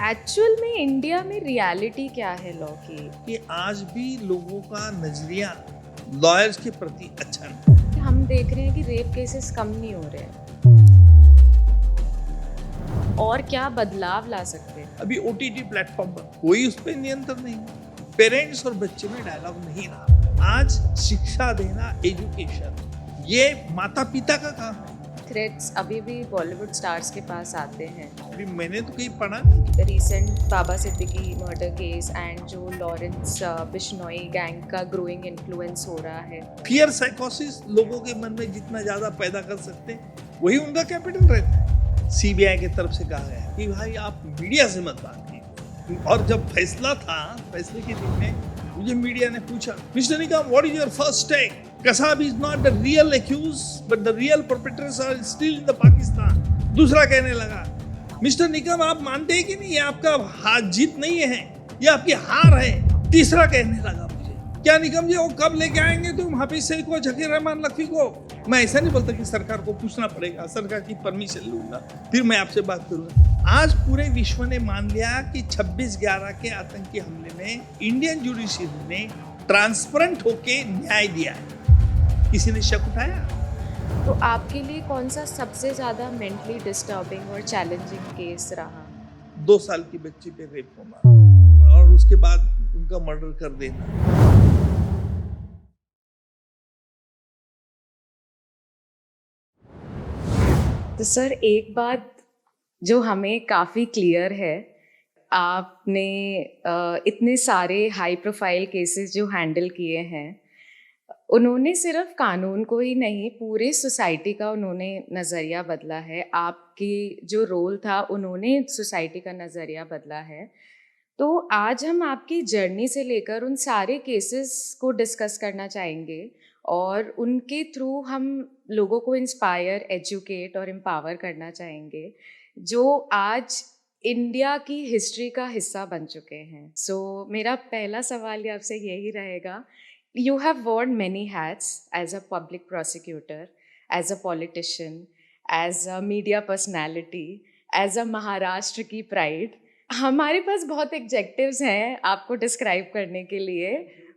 Actual में India में reality क्या है लॉ की? कि आज भी लोगों का नजरिया लॉयर्स के प्रति अच्छा नहीं। हम देख रहे हैं कि रेप केसेस कम नहीं हो रहे हैं। और क्या बदलाव ला सकते हैं? अभी ओटीटी प्लेटफॉर्म पर कोई उस पर नियंत्रण नहीं, पेरेंट्स और बच्चे में डायलॉग नहीं रहा। आज शिक्षा देना, एजुकेशन, ये माता पिता का काम है। थ्रेट्स अभी भी बॉलीवुड स्टार्स के पास आते हैं। अभी मैंने तो कहीं पढ़ा नहीं। Recent Baba Siddique murder case and जो लॉरेंस बिश्नोई गैंग का ग्रोइंग इन्फ्लुएंस हो रहा है। फियर साइकोसिस लोगों के मन में जितना ज्यादा पैदा कर सकते हैं वही उनका कैपिटल रहता है। सीबीआई की तरफ से कहा गया कि भाई आप मीडिया से मत बात कीजिए, और जब फैसला था, फैसले के दिन में मुझे मीडिया ने पूछा, mister Nikam, what is your first take? Kasab is not the real accused but the real perpetrators are still in the Pakistan. दूसरा कहने लगा, मिस्टर निकम, आप मानते हैं कि नहीं, ये आपका हार जीत नहीं है, ये आपकी हार है। तीसरा कहने लगा मुझे, क्या निकम जी वो कब लेके आएंगे तुम हाफिज सईद को, जकीर रहमान लखवी को? मैं ऐसा नहीं बोलता कि सरकार को पूछना पड़ेगा, सरकार की परमिशन लूंगा फिर मैं आपसे बात करूंगा। आज पूरे विश्व ने मान लिया कि 26/11 के आतंकी हमले में इंडियन जुडिशरी ने ट्रांसपेरेंट होके न्याय दिया है। किसी ने शक उठाया? तो आपके लिए कौन सा सबसे ज्यादा मेंटली डिस्टर्बिंग और चैलेंजिंग केस रहा? 2 साल की बच्ची पे रेप होना और उसके बाद उनका मर्डर कर देना। तो सर, एक बात जो हमें काफ़ी क्लियर है, आपने इतने सारे हाई प्रोफाइल केसेस जो हैंडल किए हैं, उन्होंने सिर्फ कानून को ही नहीं, पूरे सोसाइटी का उन्होंने नज़रिया बदला है। आपकी जो रोल था, उन्होंने सोसाइटी का नज़रिया बदला है। तो आज हम आपकी जर्नी से लेकर उन सारे केसेस को डिस्कस करना चाहेंगे और उनके थ्रू हम लोगों को इंस्पायर, एजुकेट और एम्पावर करना चाहेंगे, जो आज इंडिया की हिस्ट्री का हिस्सा बन चुके हैं। सो मेरा पहला सवाल आपसे यही रहेगा, you have worn many hats as a public prosecutor, as a politician, as a media personality, as a Maharashtra की प्राइड। हमारे पास बहुत एग्जेक्टिव्स हैं आपको डिस्क्राइब करने के लिए,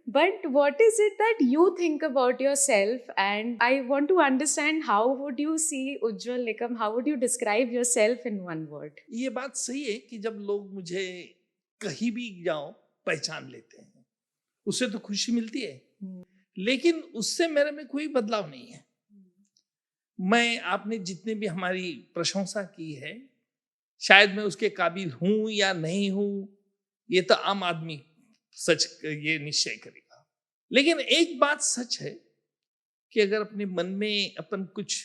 but what is it that you think about yourself? And I want to understand, how would you see Ujjwal Nikam, how would you describe yourself in one word? ये बात सही है कि जब लोग मुझे कहीं भी जाओ पहचान लेते हैं, उससे तो खुशी मिलती है, लेकिन उससे मेरे में कोई बदलाव नहीं है। मैं, आपने जितने भी हमारी प्रशंसा की है, शायद मैं उसके काबिल हूं या नहीं हूं, ये तो आम आदमी सच ये निश्चय करेगा। लेकिन एक बात सच है कि अगर अपने मन में अपन कुछ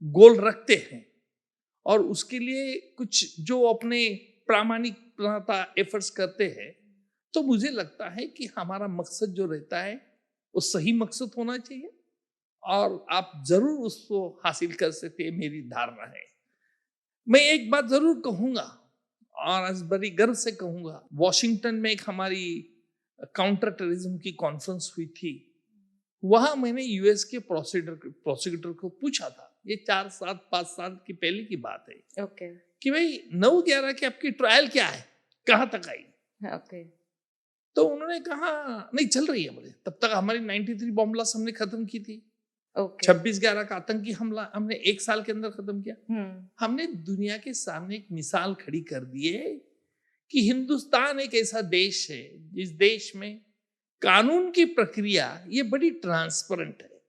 गोल रखते हैं और उसके लिए कुछ जो अपने प्रामाणिकता एफर्ट्स करते हैं, तो मुझे लगता है कि हमारा मकसद जो रहता है वो सही मकसद होना चाहिए और आप जरूर उसको हासिल कर सकते हैं, मेरी धारणा है। मैं एक बात जरूर कहूंगा और आज बड़ी गर्व से कहूंगा, वॉशिंगटन में एक हमारी काउंटर टेररिज्म की कॉन्फ्रेंस हुई थी, वहां मैंने यूएस के प्रोसिक्यूटर को पूछा था, ये 4-5 साल की पहले की बात है, ओके, कि भाई 9/11 की आपकी ट्रायल क्या है, कहाँ तक आई? ओके, तो उन्होंने कहा नहीं चल रही है मुझे, तब तक हमारी 93 बॉम्ब ब्लास्ट हमने खत्म की थी, ओके, 26/11 का आतंकी हमला हमने 1 साल के अंदर खत्म किया। हमने दुनिया के सामने एक मिसाल खड़ी कर दी है कि हिंदुस्तान एक ऐसा देश है जिस देश में कानून की प्रक्रिया ये बड़ी ट्रांसपेरेंट है,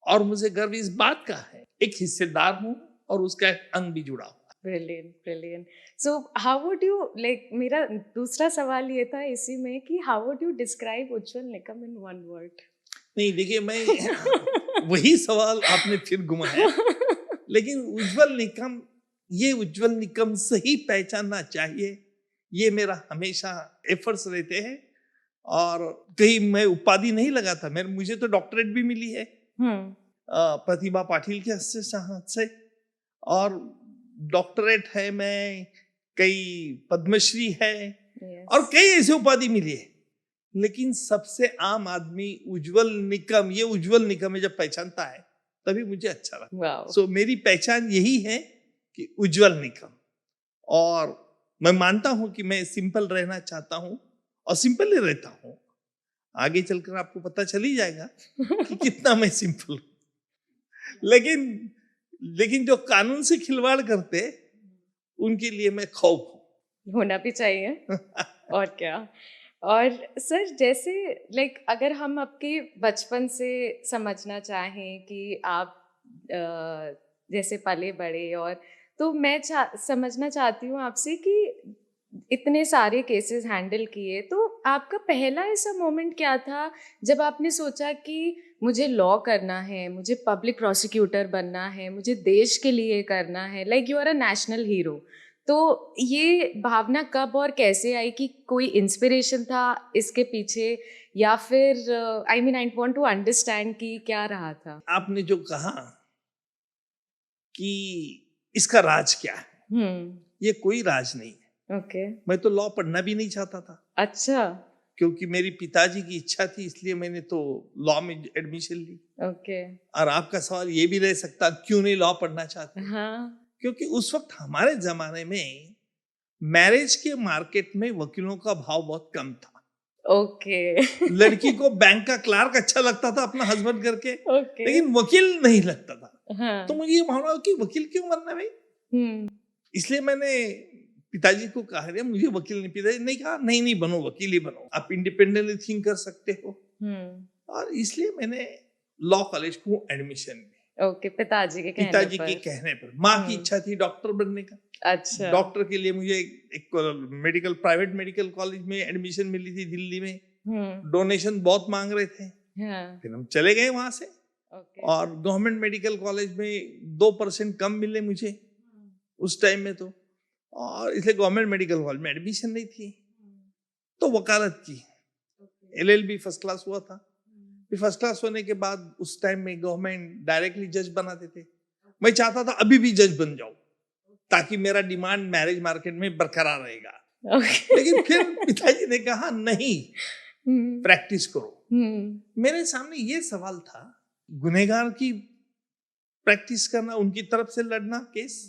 और मुझे गर्व इस बात का है, एक हिस्सेदार हूं और उसका एक अंग भी जुड़ा हुआ। Brilliant, brilliant. So how would you, like, मेरा दूसरा सवाल ये था इसी में कि how would you describe Ujjwal Nikam in one word? नहीं देखिए, मैं वही सवाल आपने फिर घुमाया, लेकिन उज्जवल निकम, ये उज्जवल निकम से ही पहचानना चाहिए, ये मेरा हमेशा एफर्ट्स रहते हैं। और कहीं मैं उपाधि नहीं लगाता, मुझे तो डॉक्टरेट भी मिली है प्रतिभा पाटिल के हाथ से, और डॉक्टरेट है, मैं कई पद्मश्री है, और कई ऐसे उपाधि मिली है, लेकिन सबसे आम आदमी उज्जवल निकम, ये उज्जवल निकम है, जब पहचानता है तभी मुझे अच्छा लगता है। सो मेरी पहचान यही है कि उज्जवल निकम, और मैं मानता हूं कि मैं सिंपल रहना चाहता हूं और सिंपल ही रहता हूं। आगे चलकर आपको पता चल ही जाएगा कि कितना मैं सिंपल हूं। लेकिन लेकिन जो कानून से खिलवाड़ करते उनके लिए मैं खौफ हूं। होना भी चाहिए और क्या। और सर जैसे अगर हम आपके बचपन से समझना चाहें कि आप जैसे पले बड़े, और तो मैं समझना चाहती हूँ आपसे कि इतने सारे केसेस हैंडल किए, तो आपका पहला ऐसा मोमेंट क्या था जब आपने सोचा कि मुझे लॉ करना है, मुझे पब्लिक प्रोसिक्यूटर बनना है, मुझे देश के लिए करना है, you are a national hero. तो ये भावना कब और कैसे आई? कि कोई इंस्पिरेशन था इसके पीछे, या फिर आई वांट टू अंडरस्टैंड कि क्या रहा था? आपने जो कहा कि इसका राज क्या है, ये कोई राज नहीं है। ओके। मैं तो लॉ पढ़ना भी नहीं चाहता था। अच्छा। क्योंकि मेरी पिताजी की इच्छा थी, इसलिए मैंने तो लॉ में एडमिशन ली। ओके। और आपका सवाल ये भी रह सकता, क्यों नहीं लॉ पढ़ना चाहते? हाँ। क्योंकि उस वक्त हमारे जमाने में मैरिज के मार्केट में वकीलों का भाव बहुत कम था। ओके। लड़की को बैंक का क्लार्क अच्छा लगता था अपना हस्बैंड करके, ओके। लेकिन वकील नहीं लगता था। हाँ। तो मुझे ये भावना कि वकील क्यों बनना भाई। इसलिए मैंने पिताजी को कहा, मुझे वकील नहीं। पिताजी ने कहा नहीं नहीं बनो, वकील ही बनो, आप इंडिपेंडेंटली थिंक कर सकते हो। और इसलिए मैंने लॉ कॉलेज को एडमिशन ली। ओके, पिताजी के कहने पर। माँ की इच्छा थी डॉक्टर बनने का। अच्छा। डॉक्टर के लिए मुझे एक प्राइवेट मेडिकल कॉलेज में एडमिशन मिली थी दिल्ली में। डोनेशन बहुत मांग रहे थे। फिर हम चले गए वहां से। और गवर्नमेंट मेडिकल कॉलेज में 2% कम मिले मुझे उस टाइम में। तो और इसलिए गवर्नमेंट मेडिकल कॉलेज में एडमिशन नहीं थी, तो वकालत की। LLB फर्स्ट क्लास हुआ था। फिर फर्स्ट क्लास होने के बाद उस टाइम में गवर्नमेंट डायरेक्टली जज बनाते थे। मैं चाहता था अभी भी जज बन जाऊं, ताकि मेरा डिमांड मैरिज मार्केट में बरकरार रहेगा। लेकिन फिर पिताजी ने कहा नहीं, प्रैक्टिस करो। मेरे सामने ये सवाल था, गुनहगार की प्रैक्टिस करना, उनकी तरफ से लड़ना केस,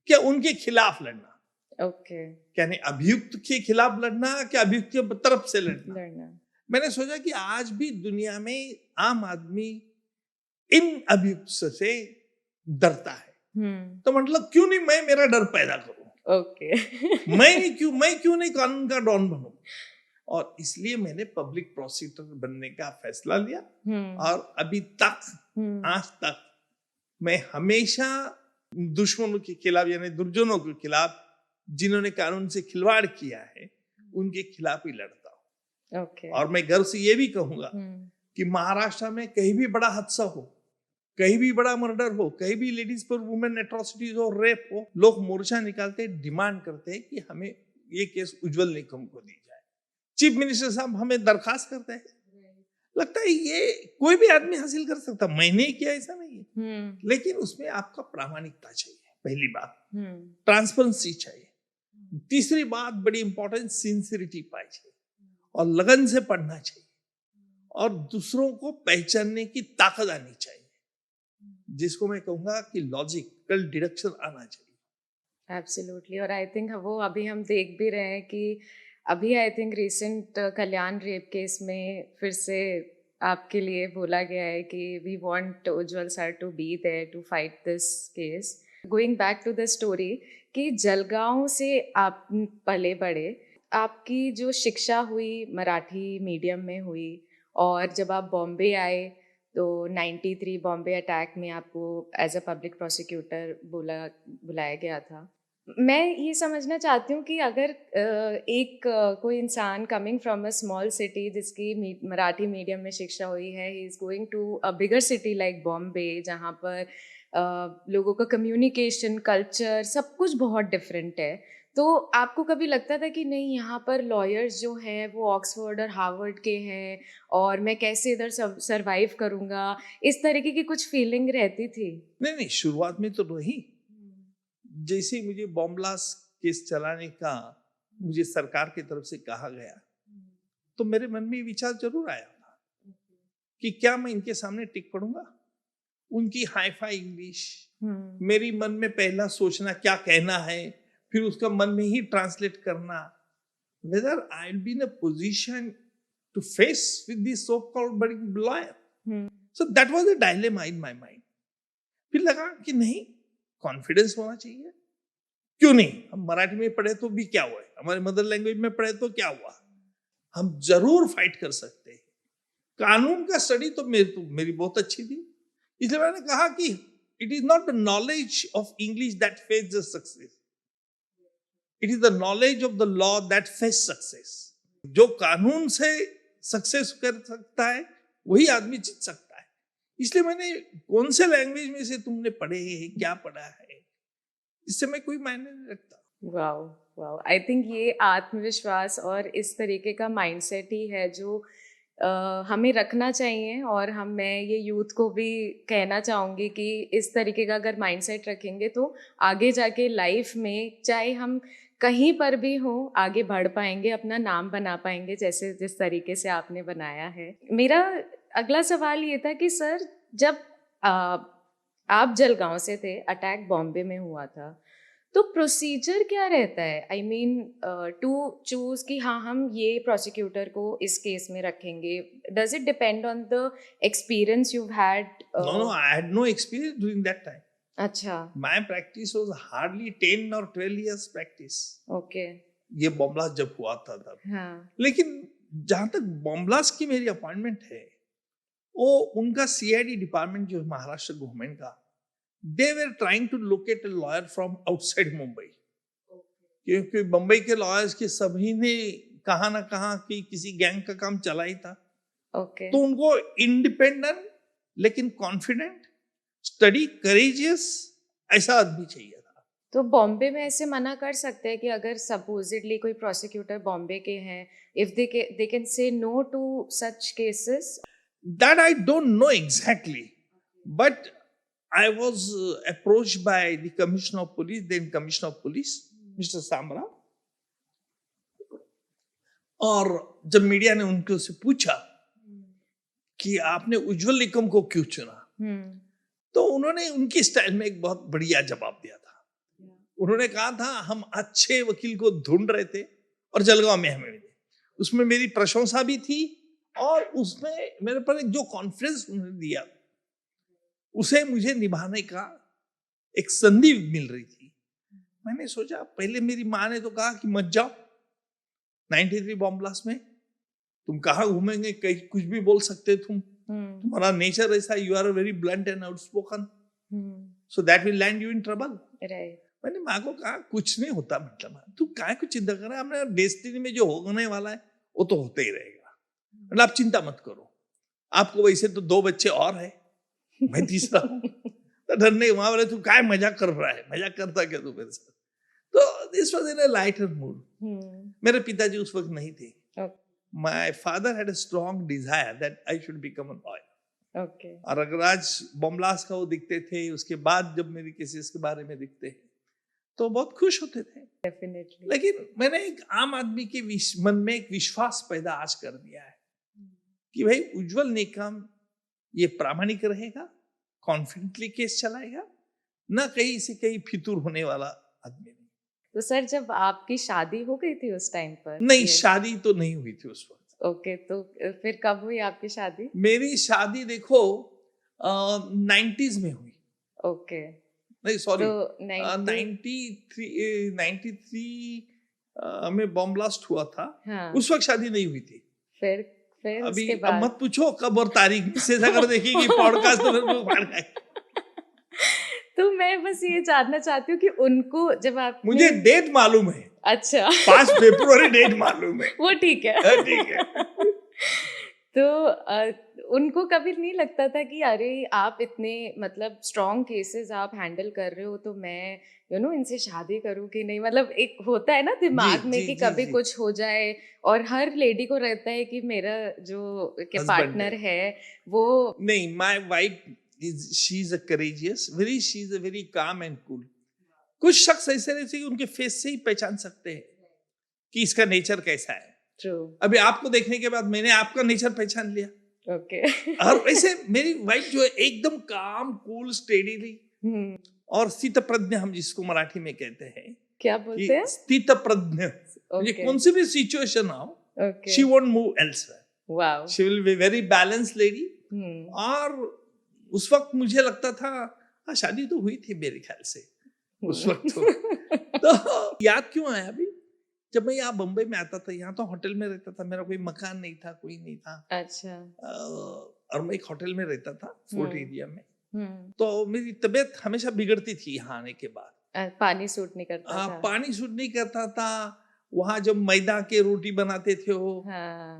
क्या उनके खिलाफ लड़ना? ओके। यानी अभियुक्त के खिलाफ लड़ना, क्या अभियुक्त की तरफ से लड़ना? मैंने सोचा कि आज भी दुनिया में आम आदमी इन अभियुक्त से डरता है। तो मतलब क्यों नहीं मैं मेरा डर पैदा करूं। ओके। मैं क्यों नहीं कानून का डॉन बनूं। और इसलिए मैंने पब्लिक प्रोसिक्यूटर बनने का फैसला लिया। और अभी तक, आज तक मैं हमेशा दुश्मनों के खिलाफ, यानी दुर्जनों के खिलाफ, जिन्होंने कानून से खिलवाड़ किया है, उनके खिलाफ ही लड़ता हूं। ओके। और मैं गर्व से ये भी कहूंगा कि महाराष्ट्र में कहीं भी बड़ा हादसा हो, कहीं भी बड़ा मर्डर हो, कहीं भी लेडीज पर वुमेन एट्रोसिटीज हो, रेप हो, लोग मोर्चा निकालते, डिमांड करते हैं कि हमें ये केस उज्जवल निकम को दी जाए। चीफ मिनिस्टर साहब हमें दरखास्त करते हैं। लगता है ये कोई भी आदमी हासिल कर सकता, मैंने किया ऐसा नहीं है। लेकिन उसमें आपका प्रामाणिकता चाहिए, पहली बात, ट्रांसपेरेंसी चाहिए। तीसरी बात बड़ी इंपॉर्टेंट, सिंसियरिटी पाई चाहिए, और लगन से पढ़ना चाहिए, और दूसरों को पहचानने की ताकत आनी चाहिए, जिसको मैं कहूंगा कि लॉजिकल डिडक्शन आना चाहिए। एब्सोल्युटली। और आई थिंक वो अभी हम देख भी रहे हैं कि अभी I think recent Kalyan rape case में फिर से आपके लिए बोला गया है कि we want Ujjwal sir to be there to fight this case. Going back to the story, कि जलगांव से आप पले बड़े, आपकी जो शिक्षा हुई मराठी मीडियम में हुई, और जब आप बॉम्बे आए तो 93 बॉम्बे अटैक में आपको एज अ पब्लिक प्रोसिक्यूटर बुलाया गया था। मैं ये समझना चाहती हूँ कि अगर कोई इंसान coming from a small city जिसकी मराठी मीडियम में शिक्षा हुई है, he is going to a bigger city like Bombay, जहाँ पर लोगों का कम्युनिकेशन, कल्चर, सब कुछ बहुत डिफरेंट है, तो आपको कभी लगता था कि नहीं, यहाँ पर लॉयर्स जो हैं वो ऑक्सफोर्ड और हार्वर्ड के हैं, और मैं कैसे इधर सरवाइव करूँगा? इस तरीके की कुछ फीलिंग रहती थी? नहीं, शुरुआत में तो रही। जैसे मुझे बॉम्ब ब्लास्ट केस चलाने का मुझे सरकार की तरफ से कहा गया, तो मेरे मन में विचार जरूर आया था कि क्या मैं इनके सामने टिक पड़ूंगा। उनकी हाई फाई इंग्लिश, मेरी मन में पहला सोचना क्या कहना है, फिर उसका मन में ही ट्रांसलेट करना, whether I'll be in a position to face with this so-called big lawyer. So that was a dilemma in my mind. फिर लगा कि नहीं, कॉन्फिडेंस होना चाहिए, क्यों नहीं, हम मराठी में पढ़े तो भी क्या हुआ है, हमारे मदर लैंग्वेज में पढ़े तो क्या हुआ, हम जरूर फाइट कर सकते हैं। कानून का स्टडी तो मेरी बहुत अच्छी थी, इसलिए मैंने कहा कि it is not the knowledge of English that face the success, it is the knowledge of the law that face success. जो कानून से सक्सेस कर सकता है वही आदमी जीत सकता है। इसलिए मैंने कौन से लैंग्वेज में से तुमने पढ़े है, क्या पढ़ा है, इससे मैं कोई मायने नहीं रखता। वाओ वाओ, आई थिंक ये आत्मविश्वास और इस तरीके का माइंडसेट ही है जो हमें रखना चाहिए। और मैं ये यूथ को भी कहना चाहूँगी कि इस तरीके का अगर माइंडसेट रखेंगे तो आगे जाके लाइफ में चाहे हम कहीं पर भी हो आगे बढ़ पाएंगे, अपना नाम बना पाएंगे, जैसे जिस तरीके से आपने बनाया है। मेरा अगला सवाल ये था कि सर, जब आप जलगांव से थे, अटैक बॉम्बे में हुआ था, तो प्रोसीजर क्या रहता है? आई मीन टू चूज कि हाँ हम ये प्रोसिक्यूटर को इस केस में रखेंगे। Does it depend on the experience you had? No, I had no experience during that time. अच्छा, My practice was hardly 10 or 12 years practice. Okay. ये बॉम्ब ब्लास्ट जब हुआ था तब। हाँ, लेकिन जहां तक बॉम्ब ब्लास्ट की मेरी अपॉइंटमेंट है, वो उनका सीआईडी डिपार्टमेंट जो महाराष्ट्र गवर्नमेंट का, they were trying to locate a lawyer from outside Mumbai. क्योंकि बम्बई के लॉयर्स के सभी ने कहा ना कहा कि किसी गैंग का काम चला ही था। ओके। तो उनको इंडिपेंडेंट लेकिन कॉन्फिडेंट, स्टडी, करेजियस ऐसा आदमी चाहिए था। तो बॉम्बे में ऐसे मना कर सकते हैं कि अगर सपोजिटली कोई प्रोसिक्यूटर बॉम्बे के हैं, if they can say no to such cases? That I don't know exactly, but I was approached by the Commissioner of Police, then Commissioner of Police, Mr. Samra, और जब मीडिया ने उनको से पूछा कि आपने उज्जवल निकम को क्यों चुना, तो उन्होंने उनकी स्टाइल में एक बहुत बढ़िया जवाब दिया था। उन्होंने कहा था हम अच्छे वकील को ढूंढ रहे थे और जलगांव में हमें मिले। उसमें मेरी प्रशंसा भी थी और उसमें मेरे पर जो कॉन्फिडेंस उन्होंने दिया उसे मुझे निभाने का एक संधि मिल रही थी। मैंने सोचा, पहले मेरी माँ ने तो कहा कि मत जाओ 93 बॉम्ब ब्लास्ट में, तुम कहाँ घूमेंगे, कहीं कुछ भी बोल सकते तुम्हारा नेचर ऐसा, you are very blunt and outspoken, so that will land you in trouble. मैंने माँ को कहा कुछ नहीं होता, मतलब तू काहे को चिंता कर रहा है, हमने डेस्टिनी में जो होने वाला है वो तो होते ही रहेगा, मतलब आप चिंता मत करो, आपको वैसे तो 2 बच्चे और है, मैं तीसरा हूँ, तो डरने वहां वाले तू काय मजाक कर रहा है, मजाक करता क्या तू मेरे साथ। तो this was in a lighter mood. मेरे पिताजी उस वक्त नहीं थे। My father had a strong desire that I should become a lawyer. Okay. और अगर आज बॉम्ब ब्लास्ट का वो दिखते थे, उसके बाद जब मेरी केसेस के बारे में दिखते हैं तो बहुत खुश होते थे। डेफिनेटली। लेकिन मैंने एक आम आदमी के मन में एक विश्वास पैदा आज कर दिया है कि भाई उज्जवल निकम ये प्रामाणिक रहेगा, कॉन्फिडेंटली केस चलाएगा, ना कहीं से कहीं फितूर होने वाला आदमी नहीं। तो सर, जब आपकी शादी हो गई थी उस टाइम पर? नहीं, शादी तो नहीं हुई थी उस वक्त। ओके, तो फिर कब हुई आपकी शादी? मेरी शादी देखो 90s में हुई। ओके। नहीं सॉरी, तो 93 में बॉम्ब ब्लास्ट हुआ था। हाँ। उस वक्त शादी नहीं हुई थी। फिर अभी उसके बाद? अब मत पूछो कब और तारीख, मैसेज अगर देखेगी पॉडकास्ट तो फिर फाड़ जाएगी। तो मैं बस ये जानना चाहती हूँ कि उनको जब आप, मुझे डेट मालूम है। अच्छा 5 फरवरी डेट मालूम है। वो ठीक है। ठीक है। तो उनको कभी नहीं लगता था कि अरे आप इतने मतलब स्ट्रॉन्ग केसेस आप हैंडल कर रहे हो, तो मैं इनसे शादी करूं कि नहीं? मतलब एक होता है ना दिमाग में कि कभी कुछ हो जाए, और हर लेडी को रहता है कि मेरा जो के पार्टनर है वो नहीं। My wife she is a courageous, she is a very calm and cool. कुछ शख्स ऐसे रहते हैं कि उनके फेस से ही पहचान सकते हैं कि इसका नेचर कैसा है। ट्रू। अभी आपको देखने के बाद मैंने आपका नेचर पहचान लिया। ओके। और वैसे मेरी वाइफ जो है एकदम काम, कूल, स्टेडीली और स्थित प्रज्ञ हम जिसको मराठी में कहते हैं, क्या बोलते हैं? स्थित प्रज्ञ। मुझे Okay. कौन सी भी सिचुएशन आओ, Okay. she won't move elsewhere. Wow. She will be very balanced lady. और उस वक्त मुझे लगता था, हाँ शादी तो हुई थी मेरे ख्याल से उस वक्त तो याद क्यों आया अभी, जब मैं यहाँ बम्बई में आता था, यहाँ तो होटल में रहता था, मेरा कोई मकान नहीं था, कोई नहीं था। अच्छा। और मैं एक होटल में रहता था फोर्ट एरिया में। तो मेरी तबीयत हमेशा बिगड़ती थी यहाँ आने के बाद। पानी सूट नहीं करता था। पानी सूट नहीं करता था। वहाँ जब मैदा के रोटी बनाते थे वो,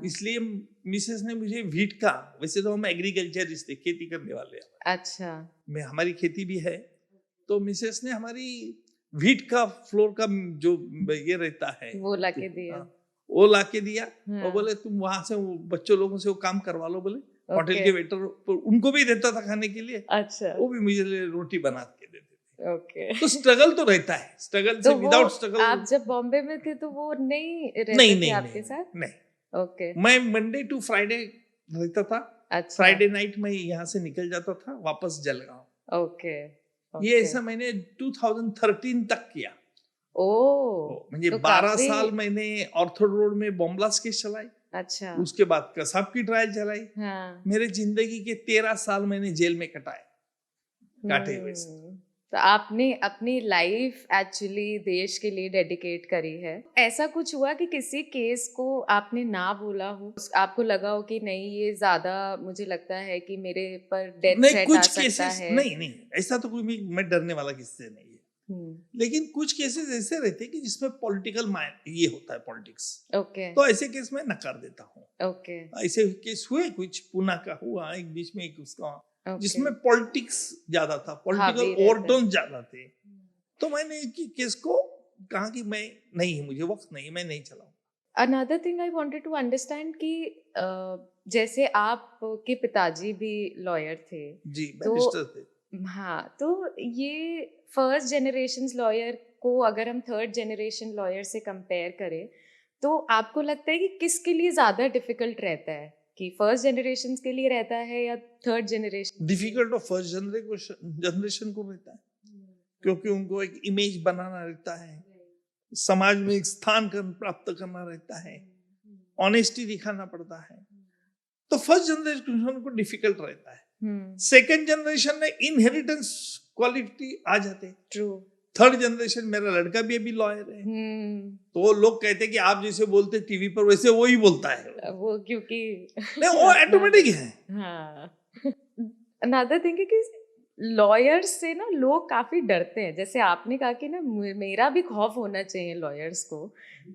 इसलिए मिसेस ने मुझे व्हीट का, वैसे तो हम एग्रीकल्चरिस्ट थे, खेती करने वाले हैं। अच्छा। मैं, हमारी खेती भी है, तो मिसेस ने हमारी व्हीट का फ्लोर का जो ये रहता है वो लाके दिया। वो लाके दिया। और बोले तुम वहां से बच्चों लोगों से वो काम करवा लो, बोले होटल के वेटर, उनको भी देता था खाने के लिए। अच्छा। वो भी मुझे रोटी बना के देते थे। ओके। तो स्ट्रगल तो रहता है, स्ट्रगल से विदाउट स्ट्रगल। आप जब बॉम्बे में थे तो वो नहीं रहते थे आपके साथ? नहीं। ओके। मैं मंडे टू फ्राइडे रहता था। अच्छा। फ्राइडे नाइट में यहाँ से निकल जाता था वापस जलगांव। ओके। ये ऐसा मैंने 2013 तक किया। म्हणजे 12 साल मैंने ऑर्थर रोड में बॉम्बलास्ट केस चलाई। अच्छा। उसके बाद कसाब की ट्रायल चलाई। हाँ। मेरे जिंदगी के 13 साल मैंने जेल में काटे हुए। तो आपने अपनी लाइफ एक्चुअली देश के लिए डेडिकेट करी है। ऐसा कुछ हुआ कि किसी केस को आपने ना बोला हो, आपको लगा हो कि नहीं ये ज्यादा, मुझे लगता है कि मेरे पर डेथ थ्रेट आ सकता है? नहीं, ऐसा तो कोई मैं डरने वाला किससे नहीं है। लेकिन कुछ केसेस ऐसे रहते हैं कि जिसमें पॉलिटिकल ये होता है, पॉलिटिक्स। ओके। तो ऐसे केस में नकार देता हूँ। ओके। ऐसे केस हुए, कुछ पुणे का हुआ एक बीच में, एक उसका जिसमें पॉलिटिक्स ज्यादा था, पॉलिटिकल ओवरटोन ज्यादा थे। तो मैंने केस को कहा कि मैं नहीं, मुझे वक्त नहीं, मैं नहीं चलाऊं। Another thing I wanted to understand कि जैसे आपके पिताजी भी लॉयर थे। जी, बैरिस्टर थे। हाँ, तो ये फर्स्ट जनरेशन लॉयर को अगर हम थर्ड जनरेशन लॉयर से कंपेयर करें, तो आपको लगता है कि किसके लिए ज्यादा डिफिकल्ट रहता है, कि फर्स्ट जनरेशन के लिए रहता है या थर्ड जनरेशन? डिफिकल्ट तो फर्स्ट जनरेशन को रहता है, क्योंकि उनको एक इमेज बनाना रहता है, समाज में एक स्थान प्राप्त करना रहता है, ऑनेस्टी दिखाना पड़ता है। तो फर्स्ट जनरेशन को डिफिकल्ट रहता है। सेकेंड जनरेशन में इनहेरिटेंस क्वालिटी आ जाते। ट्रू। थर्ड जनरेशन, मेरा लड़का भी अभी लॉयर है, तो वो लोग कहते हैं कि आप जैसे बोलते टीवी पर वैसे वो ही बोलता है, वो क्योंकि नहीं, वो ऑटोमेटिक है। हाँ। अनदर थिंग है कि लॉयर्स से ना लोग काफी डरते हैं। जैसे आपने कहा कि ना मेरा भी खौफ होना चाहिए लॉयर्स को,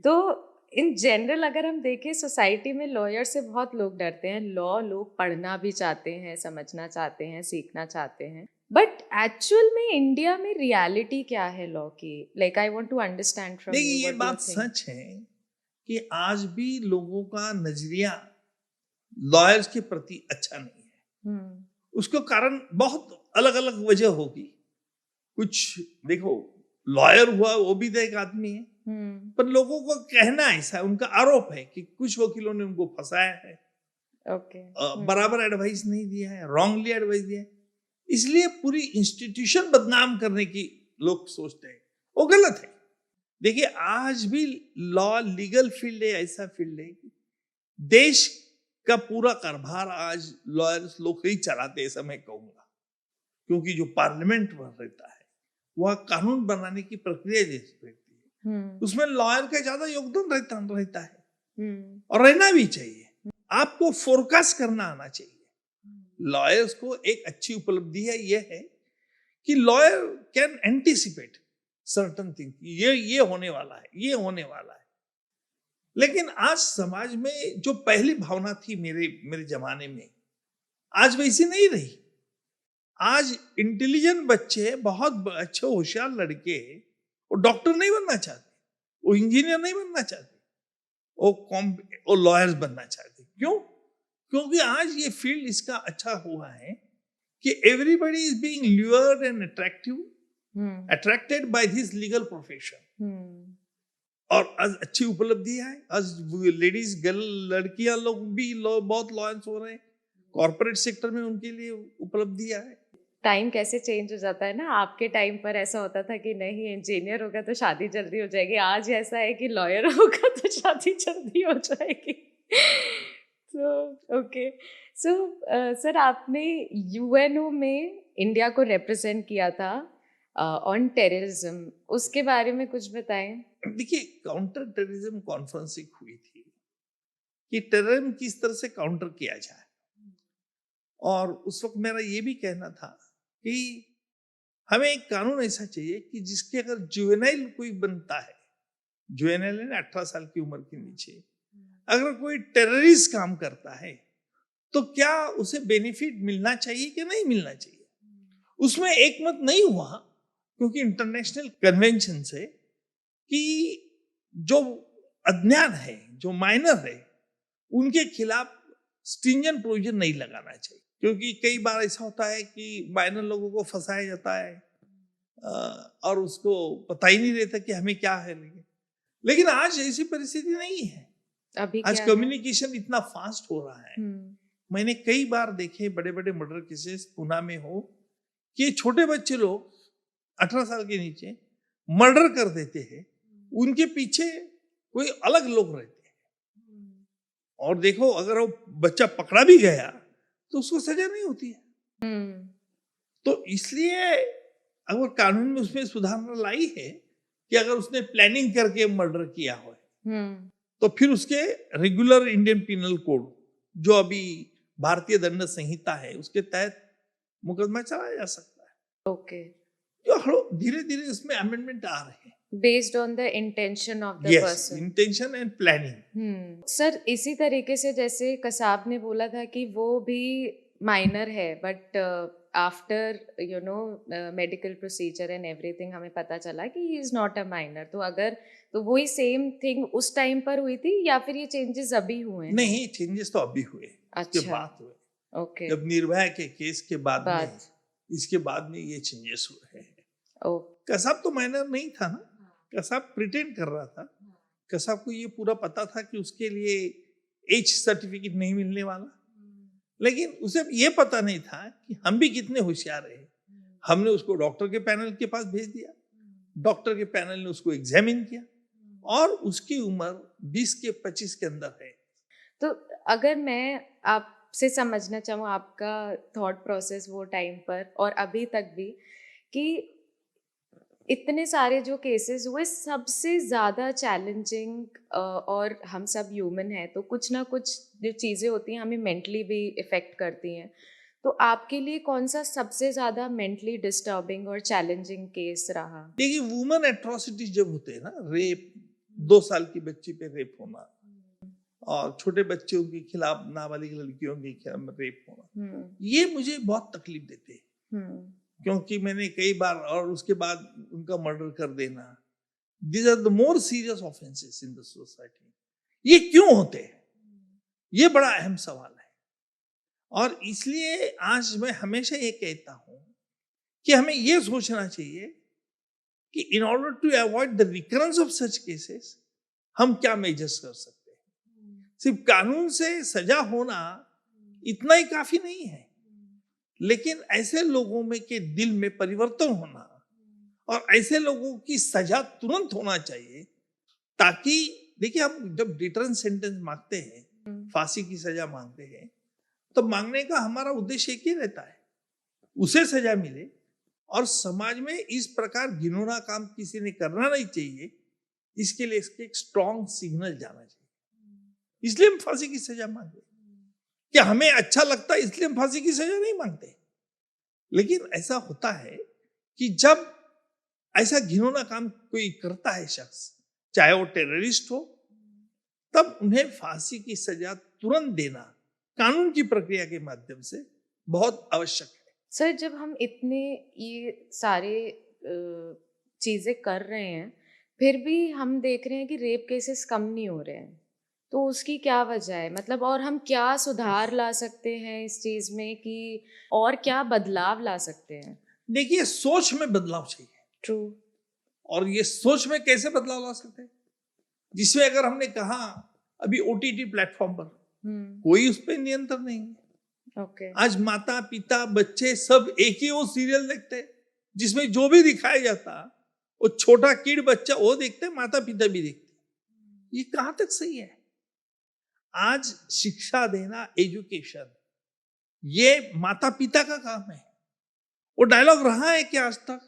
तो इन जनरल अगर हम देखें सोसाइटी में लॉयर से बहुत लोग डरते हैं। लॉ लोग पढ़ना भी चाहते हैं, समझना चाहते हैं, सीखना चाहते हैं, बट एक्चुअल में इंडिया में रियलिटी क्या है लॉ की? Like I want to understand from you. ये बात सच है कि आज भी लोगों का नजरिया लॉयर्स के प्रति अच्छा नहीं है। उसका कारण बहुत अलग अलग वजह होगी। कुछ देखो, लॉयर हुआ वो भी तो एक आदमी है, पर लोगों को कहना ऐसा है, उनका आरोप है कि कुछ वकीलों ने उनको फंसाया है, बराबर एडवाइस नहीं दिया है, रॉन्गली एडवाइस दिया है, इसलिए पूरी इंस्टीट्यूशन बदनाम करने की लोग सोचते हैं। वो गलत है। देखिए, आज भी लॉ लीगल फील्ड है, ऐसा फील्ड है कि देश का पूरा कारभार आज लॉयर्स लोग ही चलाते, ऐसा मैं कहूंगा, क्योंकि जो पार्लियामेंट में रहता है वह कानून बनाने की प्रक्रिया जैसी रहती है, उसमें लॉयर का ज्यादा योगदान रहता है, और रहना भी चाहिए। आपको फोरकास्ट करना आना चाहिए। लॉयर्स को एक अच्छी उपलब्धि है, यह है कि lawyer can anticipate certain thing, ये होने वाला है, ये होने वाला है। लेकिन आज समाज में जो पहली भावना थी मेरे जमाने में, आज वैसी नहीं रही। आज इंटेलिजेंट बच्चे, बहुत अच्छे होशियार लड़के, वो डॉक्टर नहीं बनना चाहते, वो इंजीनियर नहीं बनना चाहते, वो लॉयर्स बनना चाहते। क्यों? क्योंकि आज ये फील्ड इसका अच्छा हुआ है कि everybody is being lured and attracted by this legal profession. और आज अच्छी उपलब्धि है। आज लेडीज, लड़कियां लोग भी बहुत लॉयर्स हो रहे हैं, कॉर्पोरेट सेक्टर में उनके लिए उपलब्धियां है। टाइम कैसे चेंज हो जाता है ना। आपके टाइम पर ऐसा होता था कि नहीं इंजीनियर होगा तो शादी जल्दी हो जाएगी, आज ऐसा है कि लॉयर होगा तो शादी जल्दी हो जाएगी। तो ओके, सो सर आपने यूएनओ में इंडिया को रिप्रेजेंट किया था ऑन टेररिज्म, उसके बारे में कुछ बताएं। देखिए, काउंटर टेररिज्म कॉन्फ्रेंस एक हुई थी कि टेररिज्म किस तरह से काउंटर किया जाए, और उस वक्त मेरा ये भी कहना था कि हमें एक कानून ऐसा चाहिए कि जिसके अगर जुवेनाइल कोई बनता है, जुवेनाइल है 18 साल की उम्र के नीचे, अगर कोई टेररिस्ट काम करता है तो क्या उसे बेनिफिट मिलना चाहिए कि नहीं मिलना चाहिए। उसमें एक मत नहीं हुआ, क्योंकि इंटरनेशनल कन्वेंशन से कि जो अज्ञान है, जो माइनर है, उनके खिलाफ स्ट्रिंजेंट प्रोविजन नहीं लगाना चाहिए, क्योंकि कई बार ऐसा होता है कि माइनर लोगों को फंसाया जाता है और उसको पता ही नहीं रहता कि हमें क्या है। लेकिन आज ऐसी परिस्थिति नहीं है। अभी आज क्या कम्युनिकेशन इतना फास्ट हो रहा है। मैंने कई बार देखे बड़े बड़े मर्डर केसेस पुणे में हो कि छोटे बच्चे लोग 18 साल के नीचे मर्डर कर देते हैं, उनके पीछे कोई अलग लोग रहते हैं, और देखो अगर वो बच्चा पकड़ा भी गया तो उसको सजा नहीं होती है। तो इसलिए अगर कानून में उसमें सुधार लाई है कि अगर उसने प्लानिंग करके मर्डर किया हो तो फिर उसके रेगुलर इंडियन पिनल कोड, जो अभी भारतीय दंड संहिता है, उसके तहत मुकदमा चलाया जा सकता है। ओके, जो धीरे धीरे इसमें अमेंडमेंट आ रहे हैं based on the intention of the person, intention and planning. Sir इसी तरीके से जैसे कसाब ने बोला था कि वो भी माइनर है, but after you know medical procedure and everything हमें पता चला कि he is not a minor. तो अगर तो वही सेम थिंग उस टाइम पर हुई थी या फिर ये चेंजेस अभी हुए हैं? नहीं, चेंजेस तो अभी हुए, अच्छा, उसके बाद हुए। ओके, जब निर्भया के केस के बाद में, इसके बाद में ये चेंजेस हुए हैं। कसाब तो माइनर नहीं था ना, कसाब प्रिटेंड कर रहा था। कसाब को ये पूरा पता था कि उसके लिए एज सर्टिफिकेट नहीं मिलने वाला, लेकिन उसे ये पता नहीं था कि हम भी कितने होशियार हैं। हमने उसको डॉक्टर के पैनल के पास भेज दिया, डॉक्टर के पैनल ने उसको एग्जामिन किया, और उसकी उम्र 20 के 25 के अंदर है। तो अगर मैं आपसे समझना चाहूँ आपका थॉट प्रोसेस वो टाइम पर और अभी तक भी, कि इतने सारे जो केसेस हुए सबसे ज़्यादा चैलेंजिंग, और हम सब ह्यूमन हैं तो कुछ ना कुछ जो चीज़ें होती हैं हमें मेंटली भी इफ़ेक्ट करती हैं, तो आपके लिए कौन सा सबसे ज़्यादा मेंटली डिस्टर्बिंग और चैलेंजिंग केस रहा? देखिए, वुमन एट्रोसिटीज जब होते हैं ना, रेप, 2 साल की बच्ची पे रेप होना, और छोटे बच्चों के खिलाफ, नाबालिग लड़कियों के खिलाफ रेप होना, ये मुझे बहुत तकलीफ देते हैं, क्योंकि मैंने कई बार, और उसके बाद उनका मर्डर कर देना, these are the more serious offences in the society. ये क्यों होते हैं, ये बड़ा अहम सवाल है। और इसलिए आज मैं हमेशा ये कहता हूं कि हमें ये सोचना चाहिए कि in order to avoid the recurrence of such cases हम क्या मेजर्स कर सकते हैं। सिर्फ कानून से सजा होना इतना ही काफी नहीं है, लेकिन ऐसे लोगों में के दिल में परिवर्तन होना, और ऐसे लोगों की सजा तुरंत होना चाहिए, ताकि देखिए, हम जब डिटरेंस सेंटेंस मांगते हैं, फांसी की सजा मांगते हैं, तो मांगने का हमारा उद्देश्य एक ही रहता है, उसे सजा मिले, और समाज में इस प्रकार घिनौना काम किसी ने करना नहीं चाहिए, इसके लिए इसके एक स्ट्रॉन्ग सिग्नल जाना चाहिए। इसलिए हम फांसी की सजा मांगते, क्या हमें अच्छा लगता है इसलिए हम फांसी की सजा नहीं मांगते। लेकिन ऐसा होता है कि जब ऐसा घिनौना काम कोई करता है शख्स, चाहे वो टेररिस्ट हो, तब उन्हें फांसी की सजा तुरंत देना कानून की प्रक्रिया के माध्यम से बहुत आवश्यक है। सर, जब हम इतने ये सारे चीज़ें कर रहे हैं, फिर भी हम देख रहे हैं कि रेप केसेस कम नहीं हो रहे हैं, तो उसकी क्या वजह है? मतलब और हम क्या सुधार ला सकते हैं इस चीज़ में, कि और क्या बदलाव ला सकते हैं? देखिए, सोच में बदलाव चाहिए। ट्रू। और ये सोच में कैसे बदलाव ला सकते हैं, जिसमें अगर हमने कहा अभी OTT प्लेटफॉर्म पर कोई उस पर नियंत्रण नहीं है, ओके। आज माता पिता बच्चे सब एक ही वो सीरियल देखते हैं, जिसमें जो भी दिखाया जाता वो छोटा किड बच्चा वो देखते, माता पिता भी देखते। ये कहां तक सही है? आज शिक्षा देना, एजुकेशन, ये माता पिता का काम है। वो डायलॉग रहा है कि आज तक,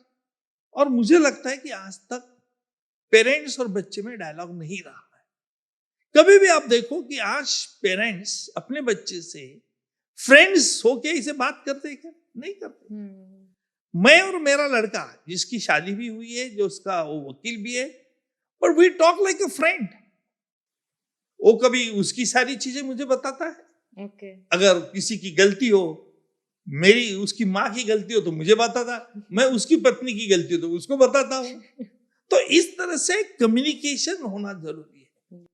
और मुझे लगता है कि आज तक पेरेंट्स और बच्चे में डायलॉग नहीं रहा है। कभी भी आप देखो कि आज पेरेंट्स अपने बच्चे से फ्रेंड्स होके इसे बात करते हैं क्या? नहीं करते। मैं और मेरा लड़का जिसकी शादी भी हुई है, जो उसका वो वकील भी है, पर we talk like a friend. वो कभी उसकी सारी चीजें मुझे बताता है। ओके। अगर किसी की गलती हो, मेरी उसकी माँ की गलती हो तो मुझे बताता, मैं उसकी पत्नी की गलती हो तो उसको बताता हूँ। तो इस तरह से कम्युनिकेशन होना जरूरी है,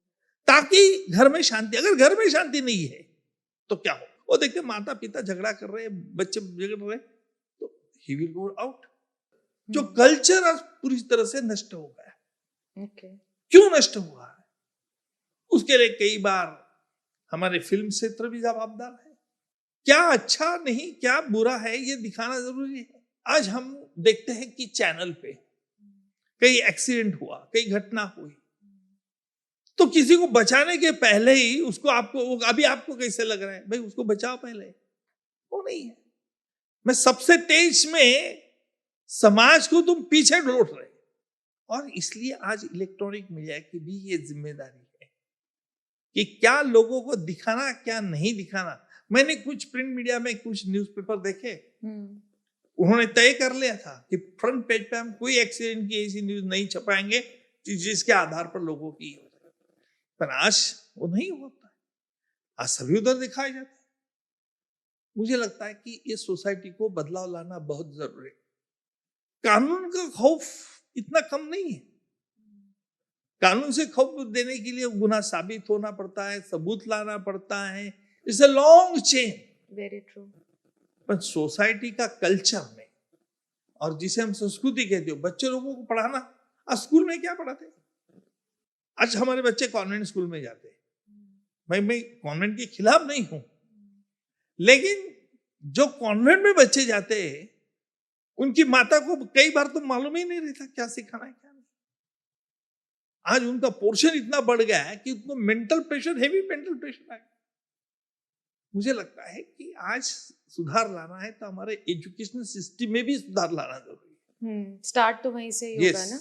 ताकि घर में शांति। अगर घर में शांति नहीं है तो क्या हो? वो देखते माता पिता झगड़ा कर रहे हैं, बच्चे झगड़ रहे, तो ही विल गो आउट। जो कल्चर आज पूरी तरह से नष्ट हो गया है। ओके। क्यों नष्ट हुआ है? उसके लिए कई बार हमारे फिल्म क्षेत्र भी जवाबदार है। क्या अच्छा नहीं, क्या बुरा है, ये दिखाना जरूरी है। आज हम देखते हैं कि चैनल पे कई एक्सीडेंट हुआ, कई घटना हुई, तो किसी को बचाने के पहले ही उसको, आपको अभी आपको कैसे लग रहा है भाई उसको बचाओ पहले? वो नहीं है। मैं सबसे तेज में समाज को तुम पीछे ढोट रहे। और इसलिए आज इलेक्ट्रॉनिक मीडिया की भी ये जिम्मेदारी है कि क्या लोगों को दिखाना, क्या नहीं दिखाना। मैंने कुछ प्रिंट मीडिया में कुछ न्यूज़पेपर देखे, उन्होंने तय कर लिया था कि फ्रंट पेज पे हम कोई एक्सीडेंट की ऐसी न्यूज नहीं छपाएंगे जिसके आधार पर लोगों की हो जाए। पर आज वो नहीं होता है, आज सभी उधर दिखाए जाते हैं। मुझे लगता है कि ये सोसाइटी को बदलाव लाना बहुत जरूरी है। कानून का खौफ इतना कम नहीं है। कानून से खौफ देने के लिए गुनाह साबित होना पड़ता है, सबूत लाना पड़ता है। It's a long chain. Very true. पर सोसाइटी का कल्चर में, और जिसे हम संस्कृति कहते हो, बच्चे लोगों को पढ़ाना, आज स्कूल में क्या पढ़ाते? आज हमारे बच्चे कॉन्वेंट स्कूल में जाते हैं। मैं कॉन्वेंट के खिलाफ नहीं हूं, लेकिन जो कॉन्वेंट में बच्चे जाते हैं उनकी माता को कई बार तो मालूम ही नहीं रहता क्या सिखाना है क्या नहीं। आज उनका पोर्शन इतना बढ़ गया है कि उनको mental pressure, heavy mental pressure आ गया। मुझे लगता है कि आज सुधार लाना है तो हमारे एजुकेशनल सिस्टम में भी सुधार लाना जरूरी है। स्टार्ट तो वहीं से ही होगा ना।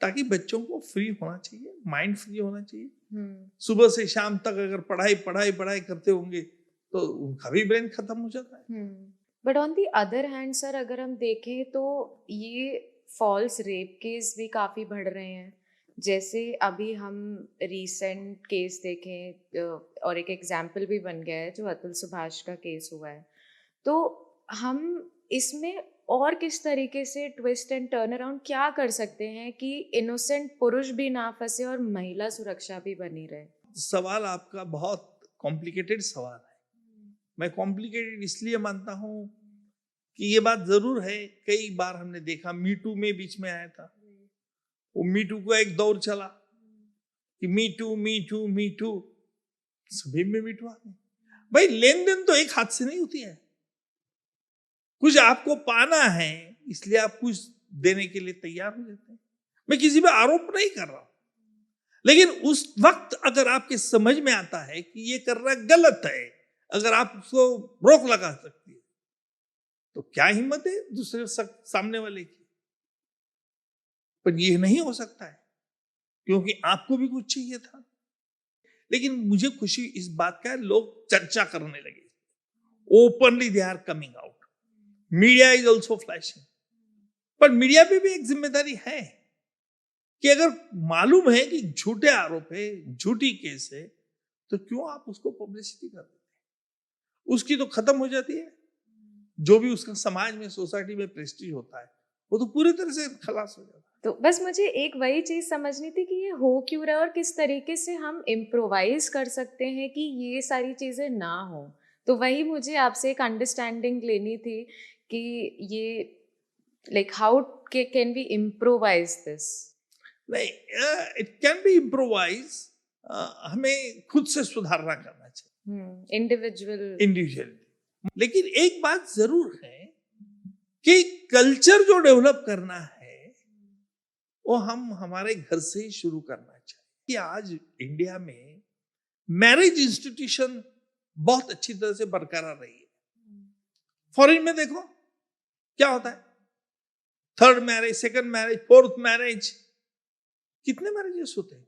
ताकि बच्चों को फ्री होना चाहिए, माइंड फ्री होना चाहिए। सुबह से शाम तक अगर पढ़ाई पढ़ाई पढ़ाई करते होंगे तो उनका भी ब्रेन खत्म हो जाता है। But on the other hand sir, अगर हम देखें तो ये फॉल्स रेप केस भी काफ़ी बढ़ रहे हैं। जैसे अभी हम रीसेंट केस देखें, और एक एग्जाम्पल भी बन गया है जो अतुल सुभाष का केस हुआ है, तो हम इसमें और किस तरीके से ट्विस्ट एंड टर्न अराउंड क्या कर सकते हैं कि इनोसेंट पुरुष भी ना फंसे और महिला सुरक्षा भी बनी रहे? सवाल आपका बहुत कॉम्प्लिकेटेड सवाल है। मैं कॉम्प्लिकेटेड इसलिए मानता हूं कि ये बात जरूर है, कई बार हमने देखा, मीटू में बीच में आया था, वो मीटू को एक दौर चला कि मीटू मीटू मीटू, सभी में मीटू आ गए। भाई लेन देन तो एक हाथ से नहीं होती है। कुछ आपको पाना है इसलिए आप कुछ देने के लिए तैयार हो जाते हैं। मैं किसी पे आरोप नहीं कर रहा हूं, लेकिन उस वक्त अगर आपके समझ में आता है कि ये करना गलत है, अगर आप उसको रोक लगा सकती है, तो क्या हिम्मत है दूसरे सामने वाले की? पर ये नहीं हो सकता है क्योंकि आपको भी कुछ चाहिए था। लेकिन मुझे खुशी इस बात का है, लोग चर्चा करने लगे, openly they are coming out. Media is also flashing. पर मीडिया पे भी एक जिम्मेदारी है कि अगर मालूम है कि झूठे आरोप है, झूठी केस है, तो क्यों आप उसको पब्लिसिटी कर देते हैं? उसकी तो खत्म हो जाती है। जो भी उसका समाज में, सोसाइटी में प्रेस्टीज होता है वो तो पूरी तरह से खलास हो जाता है। तो बस मुझे एक वही चीज समझनी थी कि ये हो क्यों रहा है और किस तरीके से हम इम्प्रोवाइज कर सकते हैं कि ये सारी चीजें ना हो। तो वही मुझे आपसे एक अंडरस्टैंडिंग लेनी थी कि ये like how can we improvise this? नहीं, इट कैन बी इम्प्रोवाइज। हमें खुद से सुधारना करना चाहिए। इंडिविजुअल। लेकिन एक बात जरूर है कि कल्चर जो डेवलप करना है वो हम हमारे घर से ही शुरू करना चाहिए। कि आज इंडिया में मैरिज इंस्टीट्यूशन बहुत अच्छी तरह से बरकरार रही है। फॉरेन में देखो क्या होता है, third marriage, second marriage, fourth marriage, कितने मैरिजेस होते हैं,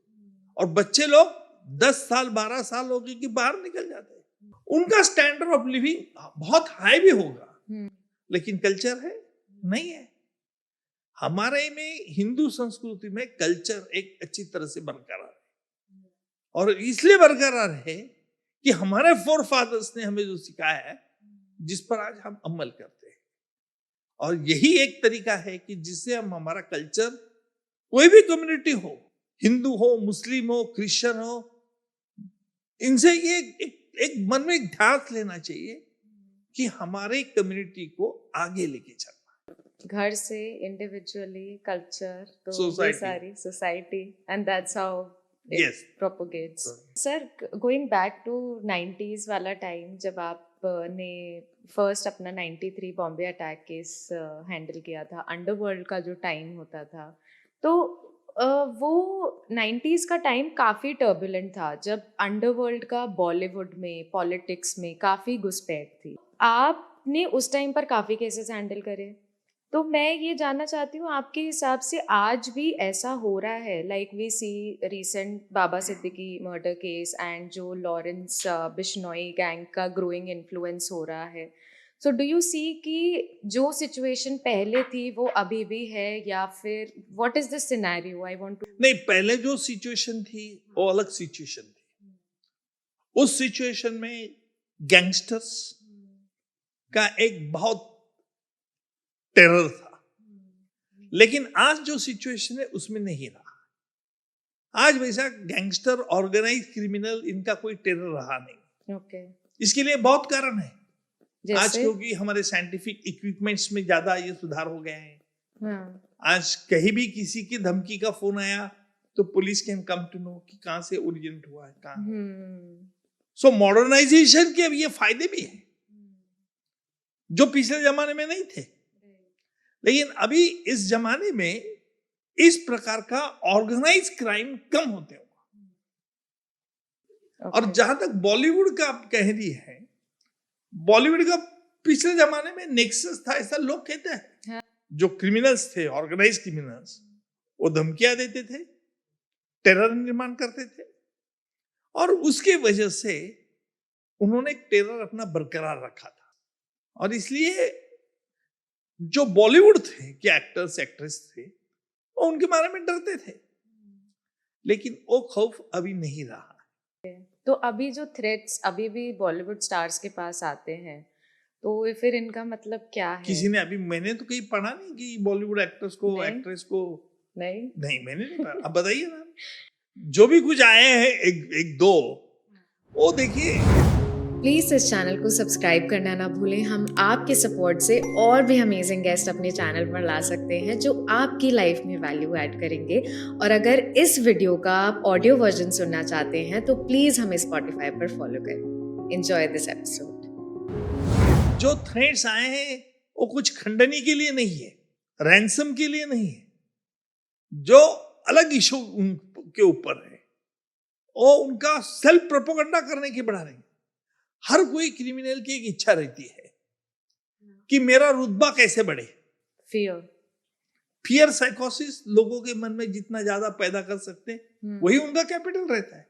और बच्चे लोग 10 साल 12 साल हो गए कि बाहर निकल जाते हैं। उनका स्टैंडर्ड ऑफ लिविंग बहुत हाई भी होगा, लेकिन कल्चर है नहीं है। हमारे में हिंदू संस्कृति में कल्चर एक अच्छी तरह से बरकरार है, और इसलिए बरकरार है कि हमारे फोर फादर्स ने हमें जो सिखाया है, जिस पर आज हम अमल करते हैं। और यही एक तरीका है कि जिससे हम हमारा कल्चर, कोई भी कम्युनिटी हो, हिंदू हो, मुस्लिम हो, क्रिश्चियन हो, इनसे ये एक मन में एक ध्यान लेना चाहिए कि हमारे कम्युनिटी को आगे लेके चलना। घर से, इंडिविजुअली, कल्चर, तो Society. ये सारी society, and that's how it Yes. propagates. Sir, going back to 90s वाला टाइम, जब आपने फर्स्ट अपना 93 बॉम्बे अटैक केस हैंडल किया था, अंडरवर्ल्ड का जो टाइम होता था, तो वो 90s का टाइम काफ़ी टर्बुलेंट था, जब अंडरवर्ल्ड का बॉलीवुड में, पॉलिटिक्स में काफ़ी घुसपैठ थी। आपने उस टाइम पर काफ़ी केसेस हैंडल करे, तो मैं ये जानना चाहती हूँ, आपके हिसाब से आज भी ऐसा हो रहा है? Like we see recent Baba Siddique murder case and जो लॉरेंस बिश्नोई गैंग का ग्रोइंग इन्फ्लुएंस हो रहा है। सो डू यू सी कि जो सिचुएशन पहले थी वो अभी भी है, या फिर what is the scenario? I want to. नहीं, पहले जो सिचुएशन थी वो अलग सिचुएशन थी। उस सिचुएशन में गैंगस्टर्स का एक बहुत टेरर था, लेकिन आज जो सिचुएशन है उसमें नहीं रहा। आज वैसा गैंगस्टर, ऑर्गेनाइज क्रिमिनल, इनका कोई टेरर रहा नहीं। ओके। इसके लिए बहुत कारण है। आज जैसे? क्योंकि हमारे साइंटिफिक इक्विपमेंट्स में ज्यादा ये सुधार हो गए हैं। हाँ। आज कहीं भी किसी की धमकी का फोन आया तो police can come to know कि कहां से ओरिजिनेट हुआ है, कहां। सो मॉडर्नाइजेशन के अब ये फायदे भी हैं जो पिछले जमाने में नहीं थे। लेकिन अभी इस जमाने में इस प्रकार का ऑर्गेनाइज क्राइम कम होते हुआ। और जहां तक बॉलीवुड का आप कह रही है, बॉलीवुड का पिछले जमाने में नेक्सस था, ऐसा लोग कहते हैं। हाँ। जो क्रिमिनल्स थे, ऑर्गेनाइज क्रिमिनल्स, वो धमकियां देते थे, टेरर निर्माण करते थे, और उसके वजह से उन्होंने टेरर अपना बरकरार रखा था। और इसलिए जो बॉलीवुड थे के एक्टर्स एक्ट्रेस थे, वो उनके बारे में डरते थे, लेकिन वो खौफ अभी नहीं रहा। तो अभी जो थ्रेट्स अभी भी बॉलीवुड स्टार्स के पास आते हैं, तो फिर इनका मतलब क्या है? किसी ने अभी, मैंने तो कहीं पढ़ा नहीं कि बॉलीवुड एक्टर्स को, एक्ट्रेस को। नहीं, मैंने नहीं पढ़ा। अब बताइए ना, जो भी कुछ आए हैं एक दो, वो देखिए। प्लीज़ इस चैनल को सब्सक्राइब करना ना भूलें। हम आपके सपोर्ट से और भी अमेजिंग गेस्ट अपने चैनल पर ला सकते हैं जो आपकी लाइफ में वैल्यू ऐड करेंगे। और अगर इस वीडियो का आप ऑडियो वर्जन सुनना चाहते हैं तो प्लीज़ हमें स्पॉटिफाई पर फॉलो करें। Enjoy this episode. जो थ्रेट्स आए हैं वो कुछ खंडनी के लिए नहीं है, रैंसम के लिए नहीं है, जो अलग इशू के ऊपर है, वो उनका सेल्फ प्रोपेगेंडा करने की बढ़ा रही। हर कोई क्रिमिनल की एक इच्छा रहती है कि मेरा रुतबा कैसे बढ़े। फियर साइकोसिस लोगों के मन में जितना ज्यादा पैदा कर सकते हैं, वही उनका कैपिटल रहता है।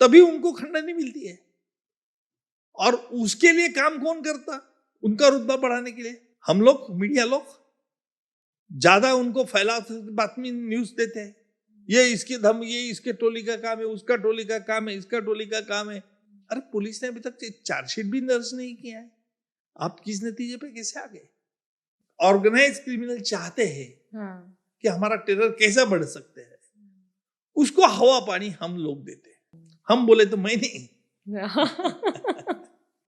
तभी उनको खंडनी मिलती है। और उसके लिए काम कौन करता? उनका रुतबा बढ़ाने के लिए हम लोग, मीडिया लोग ज्यादा उनको बातमी न्यूज देते हैं। ये इसके टोली का काम है, उसका टोली का काम है, इसका टोली का काम है। अरे पुलिस ने अभी तक चार्जशीट भी दर्ज नहीं किया है, आप किस नतीजे पे कैसे आ गए? ऑर्गेनाइज क्रिमिनल चाहते हैं कि हमारा टेरर कैसा बढ़ सकते हैं, उसको हवा पानी हम लोग देते हैं। हम बोले तो मैं नहीं।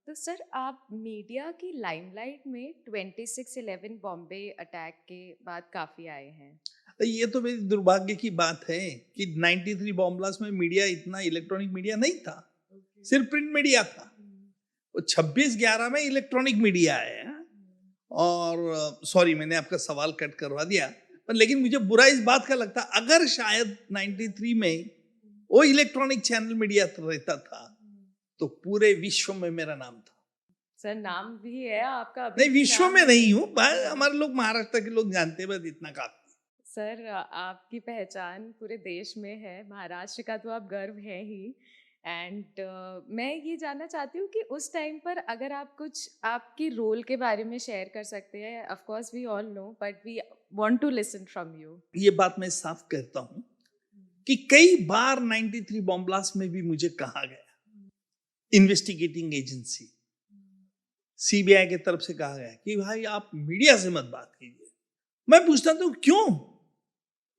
तो सर, आप मीडिया की लाइमलाइट में 26/11 बॉम्बे अटैक के बाद काफी आए हैं। ये तो मेरी दुर्भाग्य की बात है कि 93 बॉम्ब ब्लास्ट में मीडिया, इतना इलेक्ट्रॉनिक मीडिया नहीं था। सिर्फ प्रिंट मीडिया था। वो 26/11 में इलेक्ट्रॉनिक मीडिया आया। और सॉरी, मैंने आपका सवाल कट करवा दिया, पर लेकिन मुझे बुरा इस बात का लगता, अगर शायद 93 में वो इलेक्ट्रॉनिक चैनल मीडिया रहता था तो पूरे विश्व में मेरा नाम था। सर नाम भी है आपका? नहीं, विश्व में नहीं हूँ, हमारे लोग महाराष्ट्र के लोग जानते हैं, बस इतना काफी। सर आपकी पहचान पूरे देश में है, महाराष्ट्र का तो आप गर्व है ही। एंड मैं ये जानना चाहती हूँ कि उस टाइम पर अगर आप कुछ आपकी रोल के बारे में शेयर कर सकते हैं। Of course we all know, but we want to listen from you. ये बात मैं साफ कहता हूँ कि कई बार 93 बॉम्ब ब्लास्ट में भी मुझे कहा गया, इन्वेस्टिगेटिंग एजेंसी सीबीआई की तरफ से कहा गया कि भाई आप मीडिया से मत बात कीजिए। मैं पूछता था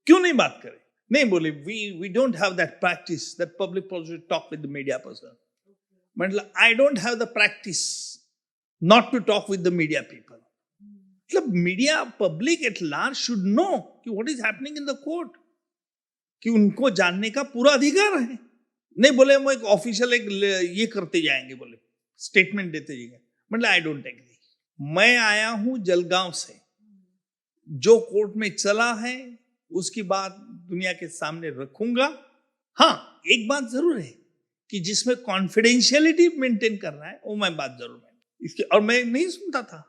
क्यों नहीं बात करें? नहीं, बोले we don't have that practice that public person talk with the media person. मतलब I don't have the practice not to talk with the media people. मतलब media public at large should know कि what is happening in the court, कि उनको जानने का पूरा अधिकार है। नहीं बोले वो एक ऑफिशियल एक ये करते जाएंगे, बोले स्टेटमेंट देते जाएंगे। मतलब आई डोंट एग्री। मैं आया हूं जलगांव से, जो कोर्ट में चला है उसकी बात दुनिया के सामने रखूंगा। हाँ, एक बात जरूर है कि जिसमें कॉन्फिडेंशियलिटी मेंटेन करना है वो मैं बात जरूर है इसके। और मैं नहीं सुनता था,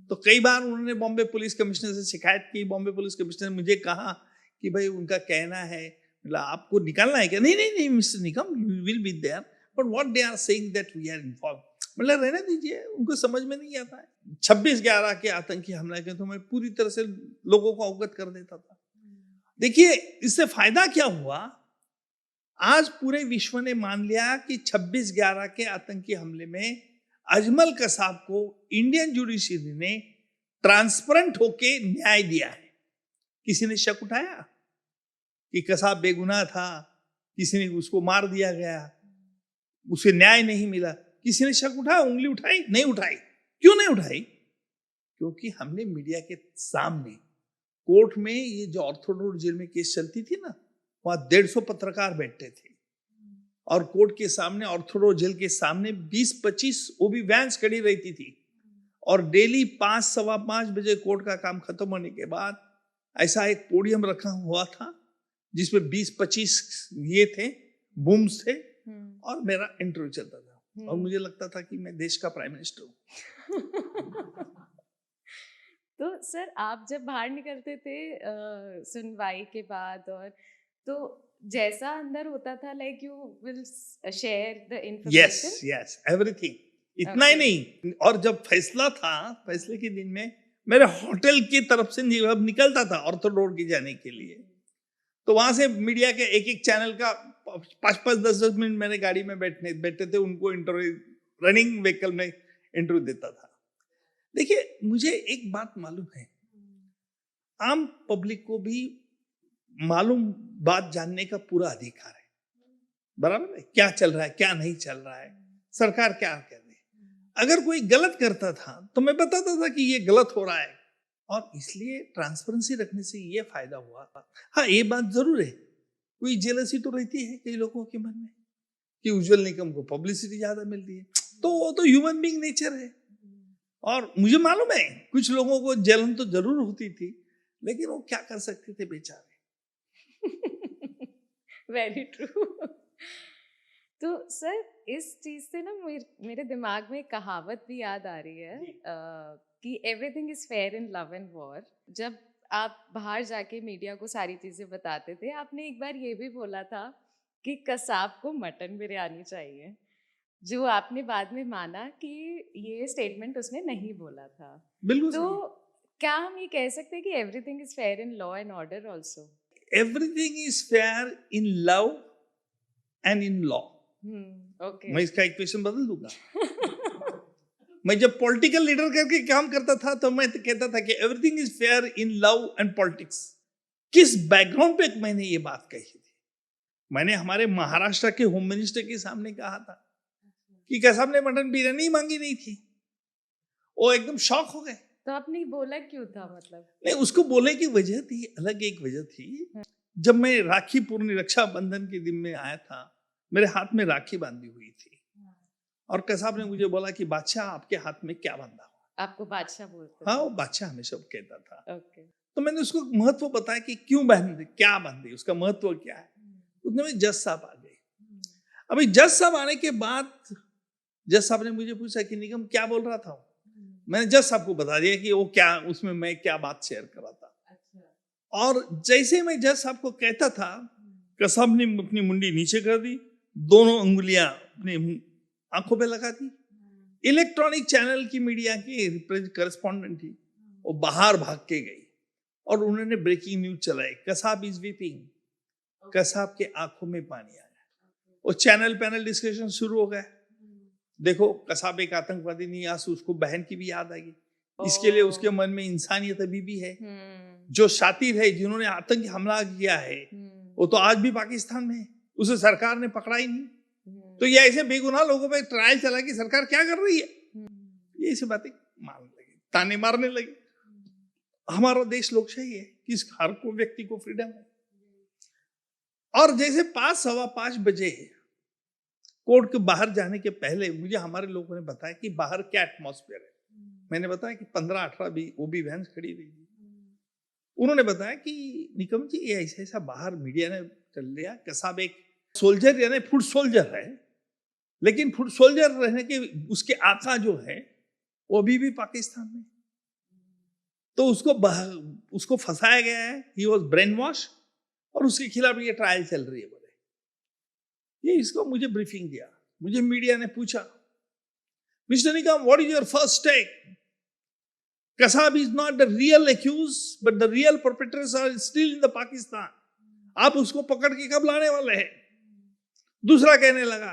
तो कई बार उन्होंने बॉम्बे पुलिस कमिश्नर से शिकायत की। बॉम्बे पुलिस कमिश्नर ने मुझे कहा कि भाई उनका कहना है, मतलब आपको निकालना है क्या? नहीं Mister Nikam, you will be there, but what they are saying that we are informed. मतलब रहने दीजिए, उनको समझ में नहीं आता है। 26/11 के आतंकी हमले के तो मैं पूरी तरह से लोगों को अवगत कर देता था। देखिए, इससे फायदा क्या हुआ? आज पूरे विश्व ने मान लिया कि 26/11 के आतंकी हमले में अजमल कसाब को इंडियन जुडिशरी ने ट्रांसपेरेंट होके न्याय दिया है। किसी ने शक उठाया कि कसाब बेगुनाह था, किसी ने उसको मार दिया गया, उसे न्याय नहीं मिला? किसी ने शक उठाया, उंगली उठाई? नहीं उठाई। क्यों नहीं उठाई? क्योंकि हमने मीडिया के सामने, कोर्ट में, ये जो ऑर्थोडॉक्स जेल में केस चलती थी ना, वहां 150 पत्रकार बैठते थे, और कोर्ट के सामने, ऑर्थोडॉक्स जेल के सामने 20-25 वो भी वैन्स खड़ी रहती थी। और डेली 5, सवा 5 बजे कोर्ट का काम खत्म होने के बाद ऐसा एक पोडियम रखा हुआ था जिसमें 20-25 ये थे, बूम्स थे, और मेरा इंटरव्यू चलता था। और मुझे लगता था कि मैं देश का प्राइम मिनिस्टर हूँ। तो सर आप जब बाहर निकलते थे सुनवाई के बाद, और तो जैसा अंदर होता था, like you will share the information? Yes, everything. इतना ही नहीं, और जब फैसला था, फैसले के दिन में मेरे होटल की तरफ से जब निकलता था ऑर्थोडॉक्स की जाने के लिए, तो वहां से मीडिया के एक चैनल का 5-5, 10-10 मिनट मेरे गाड़ी में बैठे थे, उनको इंटरव्यू, रनिंग व्हीकल में इंटरव्यू देता था। देखिए, मुझे एक बात मालूम है, आम पब्लिक को भी मालूम बात जानने का पूरा अधिकार है, बराबर है? क्या चल रहा है, क्या नहीं चल रहा है, सरकार क्या कर रही है। अगर कोई गलत करता था तो मैं बताता था कि ये गलत हो रहा है, और इसलिए ट्रांसपेरेंसी रखने से ये फायदा हुआ। हाँ, ये बात जरूर है, कोई जेलसी तो रहती है कई लोगों के मन में कि उज्जवल निकम को पब्लिसिटी ज्यादा मिलती है, तो वो तो ह्यूमन बीइंग नेचर है। और मुझे मालूम है कुछ लोगों को जलन तो जरूर होती थी, लेकिन वो क्या कर सकते थे बेचारे। Very true. तो सर इस चीज से ना मेरे दिमाग में एक कहावत भी याद आ रही है कि everything is fair in love and war. जब आप बाहर जाके मीडिया को सारी चीजें बताते थे, आपने एक बार ये भी बोला था कि कसाब को मटन बिरयानी चाहिए, जो आपने बाद में माना कि ये स्टेटमेंट उसने नहीं बोला था। बिल्कुल। तो क्या हम ये कह सकते हैं कि everything is fair in law and order also? Everything is fair in love and in law. Okay, मैं इसका इक्वेशन बदल दूंगा। मैं जब पॉलिटिकल लीडर करके काम करता था तो मैं कहता था कि everything is fair in love and politics. किस बैकग्राउंड पे मैंने ये बात कही थी? मैंने हमारे महाराष्ट्र के होम मिनिस्टर के सामने कहा था कि कसाब ने मटन बिरयानी मांगी नहीं थी। वो एकदम शॉक हो गए। तो आपने बोला क्यों था? मतलब नहीं, उसको बोले की वजह थी, अलग एक वजह थी। जब मैं राखी पूर्णि रक्षाबंधन के दिन में आया था, मेरे हाथ में राखी बांधी हुई थी, और कसाब ने मुझे बोला कि बादशाह आपके हाथ में क्या बंधा हुआ? आपको बादशाह बोलते हाँ, थे? वो बादशाह हमेशा कहता था। ओके। तो मैंने उसको महत्व बताया कि क्यों बंधे, क्या बंधे, उसका महत्व क्या है। उतने में जज साहब आ गए। अभी जज साहब आने के बाद जज साहब ने मुझे पूछा कि निगम क्या बोल रहा था। मैंने जज साहब को बता दिया कि वो क्या, उसमें मैं क्या बात शेयर कर रहा था। और जैसे मैं जज साहब को कहता था, कसाब ने अपनी मुंडी नीचे कर दी, दोनों उंगलियां अपनी आंखों पे लगा दी। इलेक्ट्रॉनिक चैनल की मीडिया की करस्पॉन्डेंट थी, वो बाहर भाग के गई और उन्होंने ब्रेकिंग न्यूज चलाई, कसाब इज वीपिंग। कसाब के आंखों में पानी आ गया। वो चैनल पैनल डिस्कशन शुरू हो गया। देखो, कसाब एक आतंकवादी नहीं, आज उसको बहन की भी याद आएगी। इसके लिए उसके मन में इंसानियत अभी भी है। जो शातिर है, जिन्होंने आतंकी हमला किया है, वो तो आज भी पाकिस्तान में है, उसे सरकार ने पकड़ा ही नहीं। तो ये ऐसे बेगुनाह लोगों पे ट्रायल चला कि सरकार क्या कर रही है, ये ऐसी बातें मारने लगे, ताने मारने लगे। हमारा देश लोकशाही है कि हर को व्यक्ति को फ्रीडम है। और जैसे 5:15 बजे कोर्ट के बाहर जाने के पहले मुझे हमारे लोगों ने बताया कि बाहर क्या एटमॉस्फेयर है। मैंने बताया कि 15-18 भी वो भी वैन खड़ी हुई थी। उन्होंने बताया कि निकम जी, ये ऐसा ऐसा बाहर मीडिया ने चल लिया। कसाब एक सोल्जर यानी फुट सोल्जर है, लेकिन फुट सोल्जर रहने के उसके आका जो है वो अभी भी पाकिस्तान में, तो उसको फंसाया गया है। ही वॉज ब्रेन वॉश और उसके खिलाफ ये ट्रायल चल रही है। बोले ये, इसको मुझे ब्रीफिंग दिया। मुझे मीडिया ने पूछा, mister Nikam, what is your first take? Kasab is not the real accused, but the real perpetrators are still in the Pakistan. आप उसको पकड़ के कब लाने वाले हैं? दूसरा कहने लगा,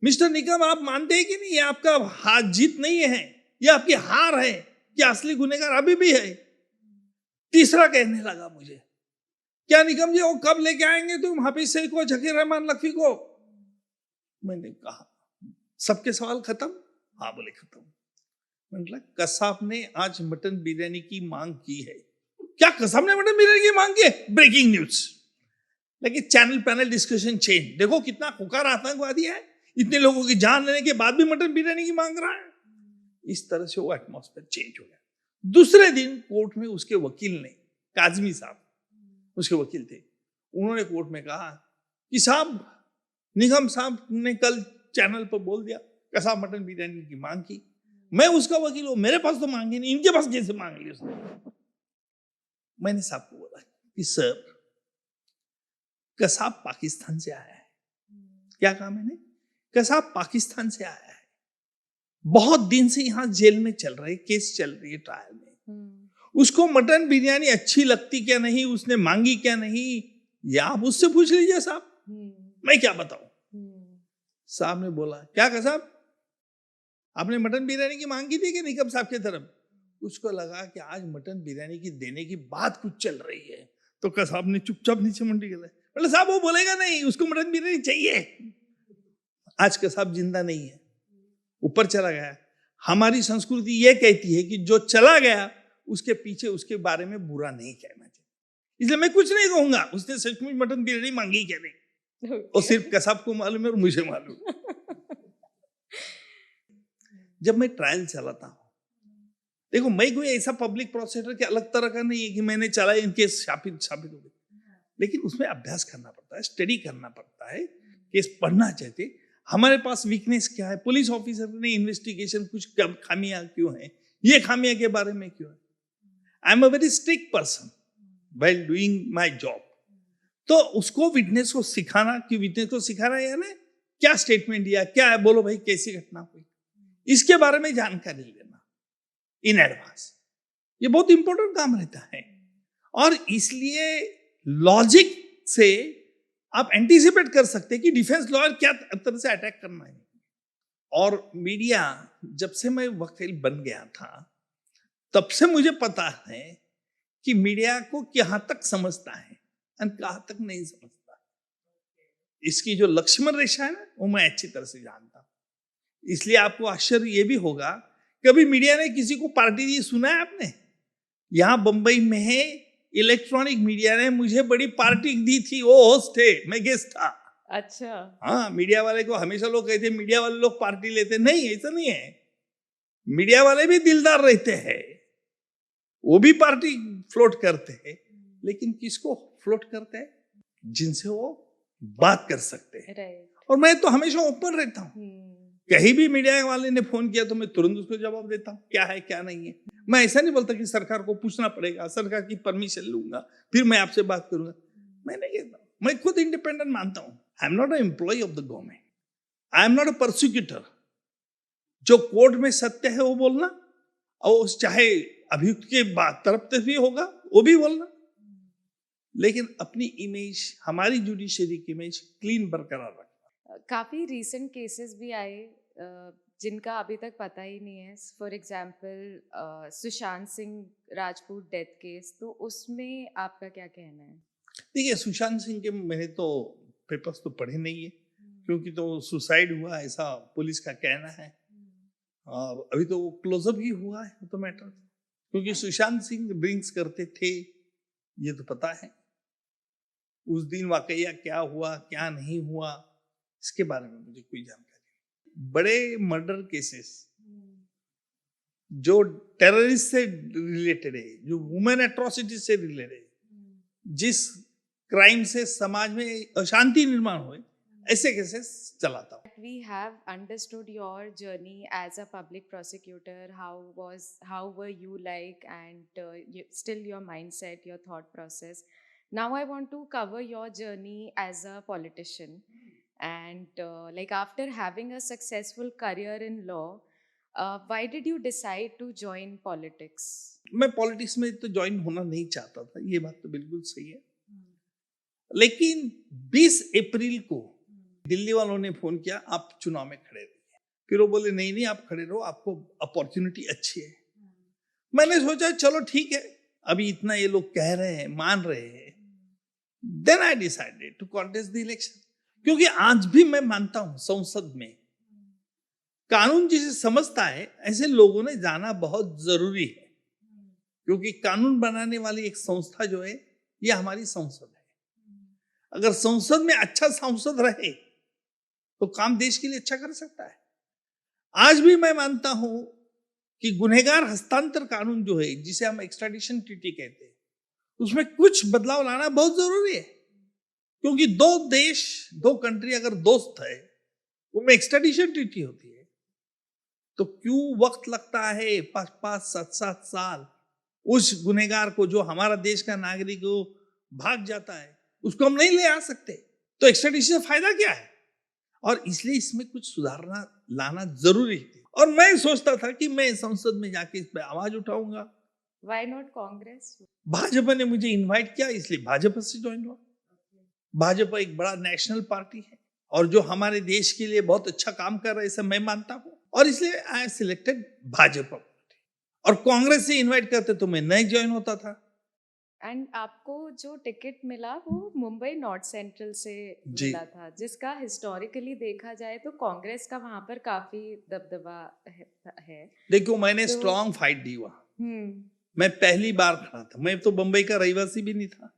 मिस्टर निकम, आप मानते हैं कि नहीं ये आपका हार जीत नहीं है, ये आपकी हार है, कि असली गुनहगार अभी भी है। तीसरा कहने लगा मुझे, क्या निकम जी वो कब लेके आएंगे तुम हाफिज सईद को, झकीर रहमान लखवी को? मैंने कहा सबके सवाल खत्म? हाँ बोले खत्म। मतलब कसाब ने आज मटन बिरयानी की मांग की है। क्या कसाब ने मटन बिरयानी की मांग की है? Breaking news. लेकिन चैनल पैनल डिस्कशन चेंज। देखो कितना खुकार आतंकवादी है, इतने लोगों की जान लेने के बाद भी मटन बिरयानी की मांग रहा है। इस तरह से वो एटमॉस्फेयर चेंज हो गया। दूसरे दिन कोर्ट में उसके वकील ने, काजमी साहब उसके वकील थे, उन्होंने कोर्ट में कहा कि साहब, निगम साहब ने कल चैनल पर बोल दिया कसाब मटन बिरयानी की मांग की। मैं उसका वकील हूं, मेरे पास तो मांगे नहीं, इनके पास कैसे मांग ली उसने? मैंने साहब को बोला कि सर, कसाब पाकिस्तान से आया है। क्या कहा मैंने? कसाब पाकिस्तान से आया है, बहुत दिन से यहां जेल में चल रहे, केस चल रही है ट्रायल में। उसको मटन बिरयानी अच्छी लगती क्या नहीं, उसने मांगी क्या नहीं, या आप उससे पूछ लीजिए साहब, मैं क्या बताऊं। साहब ने बोला, क्या कसाब, आपने मटन बिरयानी की मांग की थी कि निकम साहब की तरफ? उसको लगा कि आज मटन बिरयानी की देने की बात कुछ चल रही है, तो कसाब ने चुपचाप नीचे मुंडी गए। बोले साहब वो बोलेगा नहीं, उसको मटन बिरयानी चाहिए। आज कसाब जिंदा नहीं है, ऊपर चला गया। हमारी संस्कृति ये कहती है कि जो चला गया उसके पीछे उसके बारे में बुरा नहीं कहना चाहिए। इसलिए मैं कुछ नहीं कहूंगा उसने सचमुच मटन बिरयानी मांगी क्या नहीं, और सिर्फ कसाब को मालूम है और मुझे मालूम। जब मैं ट्रायल चलाता हूं, देखो मैं कोई ऐसा पब्लिक प्रोसिक्यूटर के अलग तरह का नहीं है कि मैंने चला इनके साबित हो गए, लेकिन उसमें अभ्यास करना पड़ता है, स्टडी करना पड़ता है, केस पढ़ना चाहिए। हमारे पास वीकनेस क्या है, पुलिस ऑफिसर ने इन्वेस्टिगेशन कुछ खामियां क्यों है, ये खामियां के बारे में क्यों है। I am a very strict person while doing my job. तो उसको विटनेस को सिखाना, कि विटनेस को सिखाना यानी क्या स्टेटमेंट दिया, क्या है, बोलो भाई कैसी घटना हुई, इसके बारे में जानकारी लेना इन एडवांस, ये बहुत इंपॉर्टेंट काम रहता है। और इसलिए लॉजिक से आप एंटीसिपेट कर सकते हैं कि डिफेंस लॉयर क्या तरह से अटैक करना है। और मीडिया, जब से मैं वकील बन गया था तब से मुझे पता है कि मीडिया को कहां तक समझता है और कहां तक नहीं समझता। इसकी जो लक्ष्मण रेखा है ना, वो मैं अच्छी तरह से जानता हूं। इसलिए आपको आश्चर्य ये भी होगा, कभी मीडिया ने किसी को पार्टी दी सुना है आपने? यहां बंबई में है, इलेक्ट्रॉनिक मीडिया ने मुझे बड़ी पार्टी दी थी, वो होस्ट थे, मैं गेस्ट था। अच्छा। हाँ, मीडिया वाले को हमेशा लोग कहते हैं मीडिया वाले लोग पार्टी लेते, नहीं ऐसा नहीं है। मीडिया वाले भी दिलदार रहते हैं, वो भी पार्टी फ्लोट करते हैं, लेकिन किसको फ्लोट करते हैं? जिनसे वो बात कर सकते हैं। राइट। और मैं तो हमेशा ओपन रहता हूँ, कहीं भी मीडिया वाले ने फोन किया तो मैं तुरंत उसको जवाब देता हूँ, क्या है क्या नहीं है। मैं ऐसा नहीं बोलता कि सरकार को पूछना पड़ेगा, सरकार की परमिशन लूंगा फिर मैं आपसे बात करूंगा, मैं नहीं कहता। मैं खुद इंडिपेंडेंट मानता हूँ। I am not a employ of the government, I am not a prosecutor. जो कोर्ट में सत्य है वो बोलना, और चाहे अभियुक्त के तरफ से भी होगा वो भी बोलना, लेकिन अपनी इमेज, हमारी जुडिशरी की इमेज क्लीन बरकरार रखना। काफ़ी रीसेंट केसेस भी आए जिनका अभी तक पता ही नहीं है। For example Sushant Singh Rajput death case, तो उसमें आपका क्या कहना है? देखिए, सुशांत सिंह के मैंने तो पेपर्स तो पढ़े नहीं है, क्योंकि तो सुसाइड हुआ ऐसा पुलिस का कहना है, और अभी तो वो क्लोजअप ही हुआ है तो मैटर, क्योंकि सुशांत सिंह ड्रिंक्स करते थे ये तो पता है। उस दिन वाकया क्या हुआ क्या नहीं हुआ इसके बारे में मुझे कोई जानकारी नहीं। बड़े मर्डर केसेस जो टेररिस्ट से रिलेटेड है, जो वुमेन एट्रोसिटी से रिलेटेड है, जिस क्राइम से समाज में अशांति निर्माण हुए, ऐसे केसेस चलाता हूँ। We have understood your journey as a public prosecutor. How were you like, and still your mindset, your thought process. Now I want to cover your journey as a politician, and like after having a successful career in law, why did you decide to join politics? मैं politics में तो join होना नहीं चाहता था, ये बात तो बिल्कुल सही है। लेकिन 20 अप्रैल को दिल्ली वालों ने फोन किया, आप चुनाव में खड़े रहिए। फिर वो बोले नहीं नहीं आप खड़े रहो, आपको अपॉर्चुनिटी अच्छी है। मैंने सोचा चलो ठीक है, अभी इतना ये लोग कह रहे हैं, मान रहे हैं, then I decided to contest the election. क्योंकि आज भी मैं मानता हूं संसद में कानून जिसे समझता है ऐसे लोगों ने जाना बहुत जरूरी है, क्योंकि कानून बनाने वाली एक संस्था जो है ये हमारी संसद है। अगर संसद में अच्छा सांसद रहे तो काम देश के लिए अच्छा कर सकता है। आज भी मैं मानता हूं कि गुनहगार हस्तांतर कानून जो है, जिसे हम एक्स्ट्राडिशन ट्रीटी कहते हैं, उसमें कुछ बदलाव लाना बहुत जरूरी है। क्योंकि दो देश, दो कंट्री अगर दोस्त है, उनमें एक्स्ट्राडिशन ट्रीटी होती है, तो क्यों वक्त लगता है 5-5, 7-7 साल उस गुनहगार को, जो हमारा देश का नागरिक हो, भाग जाता है, उसको हम नहीं ले आ सकते। तो एक्स्ट्राडिशन से फायदा क्या है? और इसलिए इसमें कुछ सुधारना लाना जरूरी है। और मैं सोचता था कि मैं संसद में जाके इस पे आवाज उठाऊंगा। Why not Congress? भाजपा ने मुझे इनवाइट किया, इसलिए भाजपा से ज्वाइन हुआ। भाजपा एक बड़ा नेशनल पार्टी है और जो हमारे देश के लिए बहुत अच्छा काम कर रहा है, ऐसा मैं मानता हूं, और इसलिए आई सिलेक्टेड भाजपा पार्टी। और कांग्रेस से इनवाइट करते तो मैं नहीं ज्वाइन होता था। एंड आपको जो टिकट मिला वो मुंबई नॉर्थ सेंट्रल से मिला था, जिसका हिस्टोरिकली देखा जाए तो कांग्रेस का वहां पर काफी दबदबा है। देखो, मैंने स्ट्रॉन्ग फाइट दी वहां। मैं पहली बार खड़ा था, मैं तो मुंबई का रहिवासी भी नहीं था।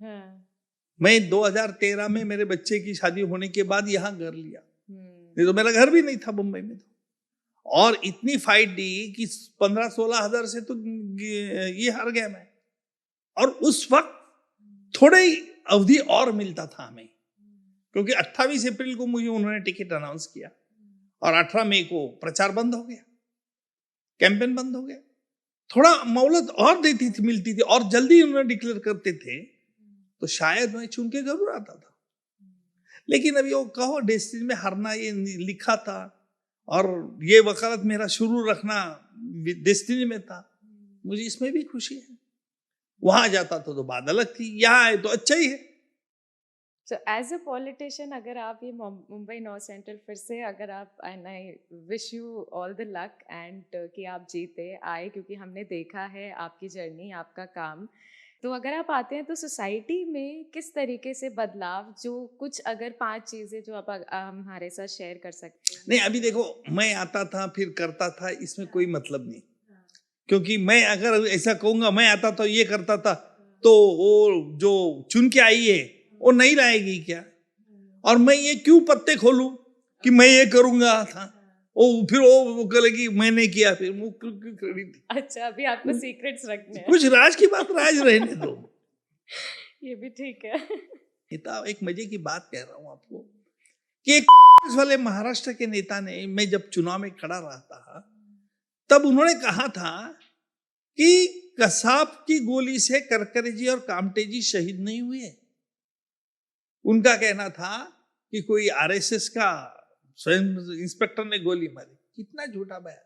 मैं 2013 में मेरे बच्चे की शादी होने के बाद यहाँ घर लिया, नहीं तो मेरा घर भी नहीं था मुंबई में। और इतनी फाइट दी कि 15-16 हजार से तो ये हार गया मैं। और उस वक्त थोड़ी अवधि और मिलता था हमें, क्योंकि 28 अप्रैल को मुझे उन्होंने टिकट अनाउंस किया और 18 मई को प्रचार बंद हो गया, कैंपेन बंद हो गया। थोड़ा मोहलत और देती थी, मिलती थी, और जल्दी उन्होंने डिक्लेयर करते थे तो शायद मैं चुन के जरूर आता था। लेकिन अभी वो कहो डेस्टिनी में हारना ये लिखा था, और ये वकालत मेरा शुरू रखना डेस्टिनी में था। मुझे इसमें भी खुशी है। वहां जाता तो बात अलग थी, यहाँ आए तो अच्छा ही है। So as a politician, अगर आप ये मुंबई नॉर्थ सेंट्रल फिर से अगर आप, and I wish you all the luck and कि आप जीते आए, क्योंकि हमने देखा है आपकी जर्नी, आपका काम। तो अगर आप आते हैं तो सोसाइटी में किस तरीके से बदलाव, जो कुछ अगर 5 चीजें जो आप हमारे साथ शेयर कर सकते हैं? नहीं, अभी देखो, मैं आता था फिर करता था, इसमें कोई मतलब नहीं। क्योंकि मैं अगर ऐसा कहूंगा मैं आता तो ये करता था, तो वो जो चुन के आई है वो नहीं लाएगी क्या? और मैं ये क्यों पत्ते खोलूं कि मैं ये करूंगा था, फिर वो कहेगी मैंने किया, फिर मुंह क्यों खरीदी। अच्छा, अभी आपको सीक्रेट्स रखने हैं। कुछ राज की बात राज रहने दो। ये भी ठीक है। नेता, एक मजे की बात कह रहा हूं आपको कि एक वाले महाराष्ट्र के नेता ने, मैं जब चुनाव में खड़ा रहा था तब उन्होंने कहा था कि कसाब की गोली से करकरे जी और कामटे जी शहीद नहीं हुए। उनका कहना था कि कोई आरएसएस का स्वयं इंस्पेक्टर ने गोली मारी। कितना झूठा बयान।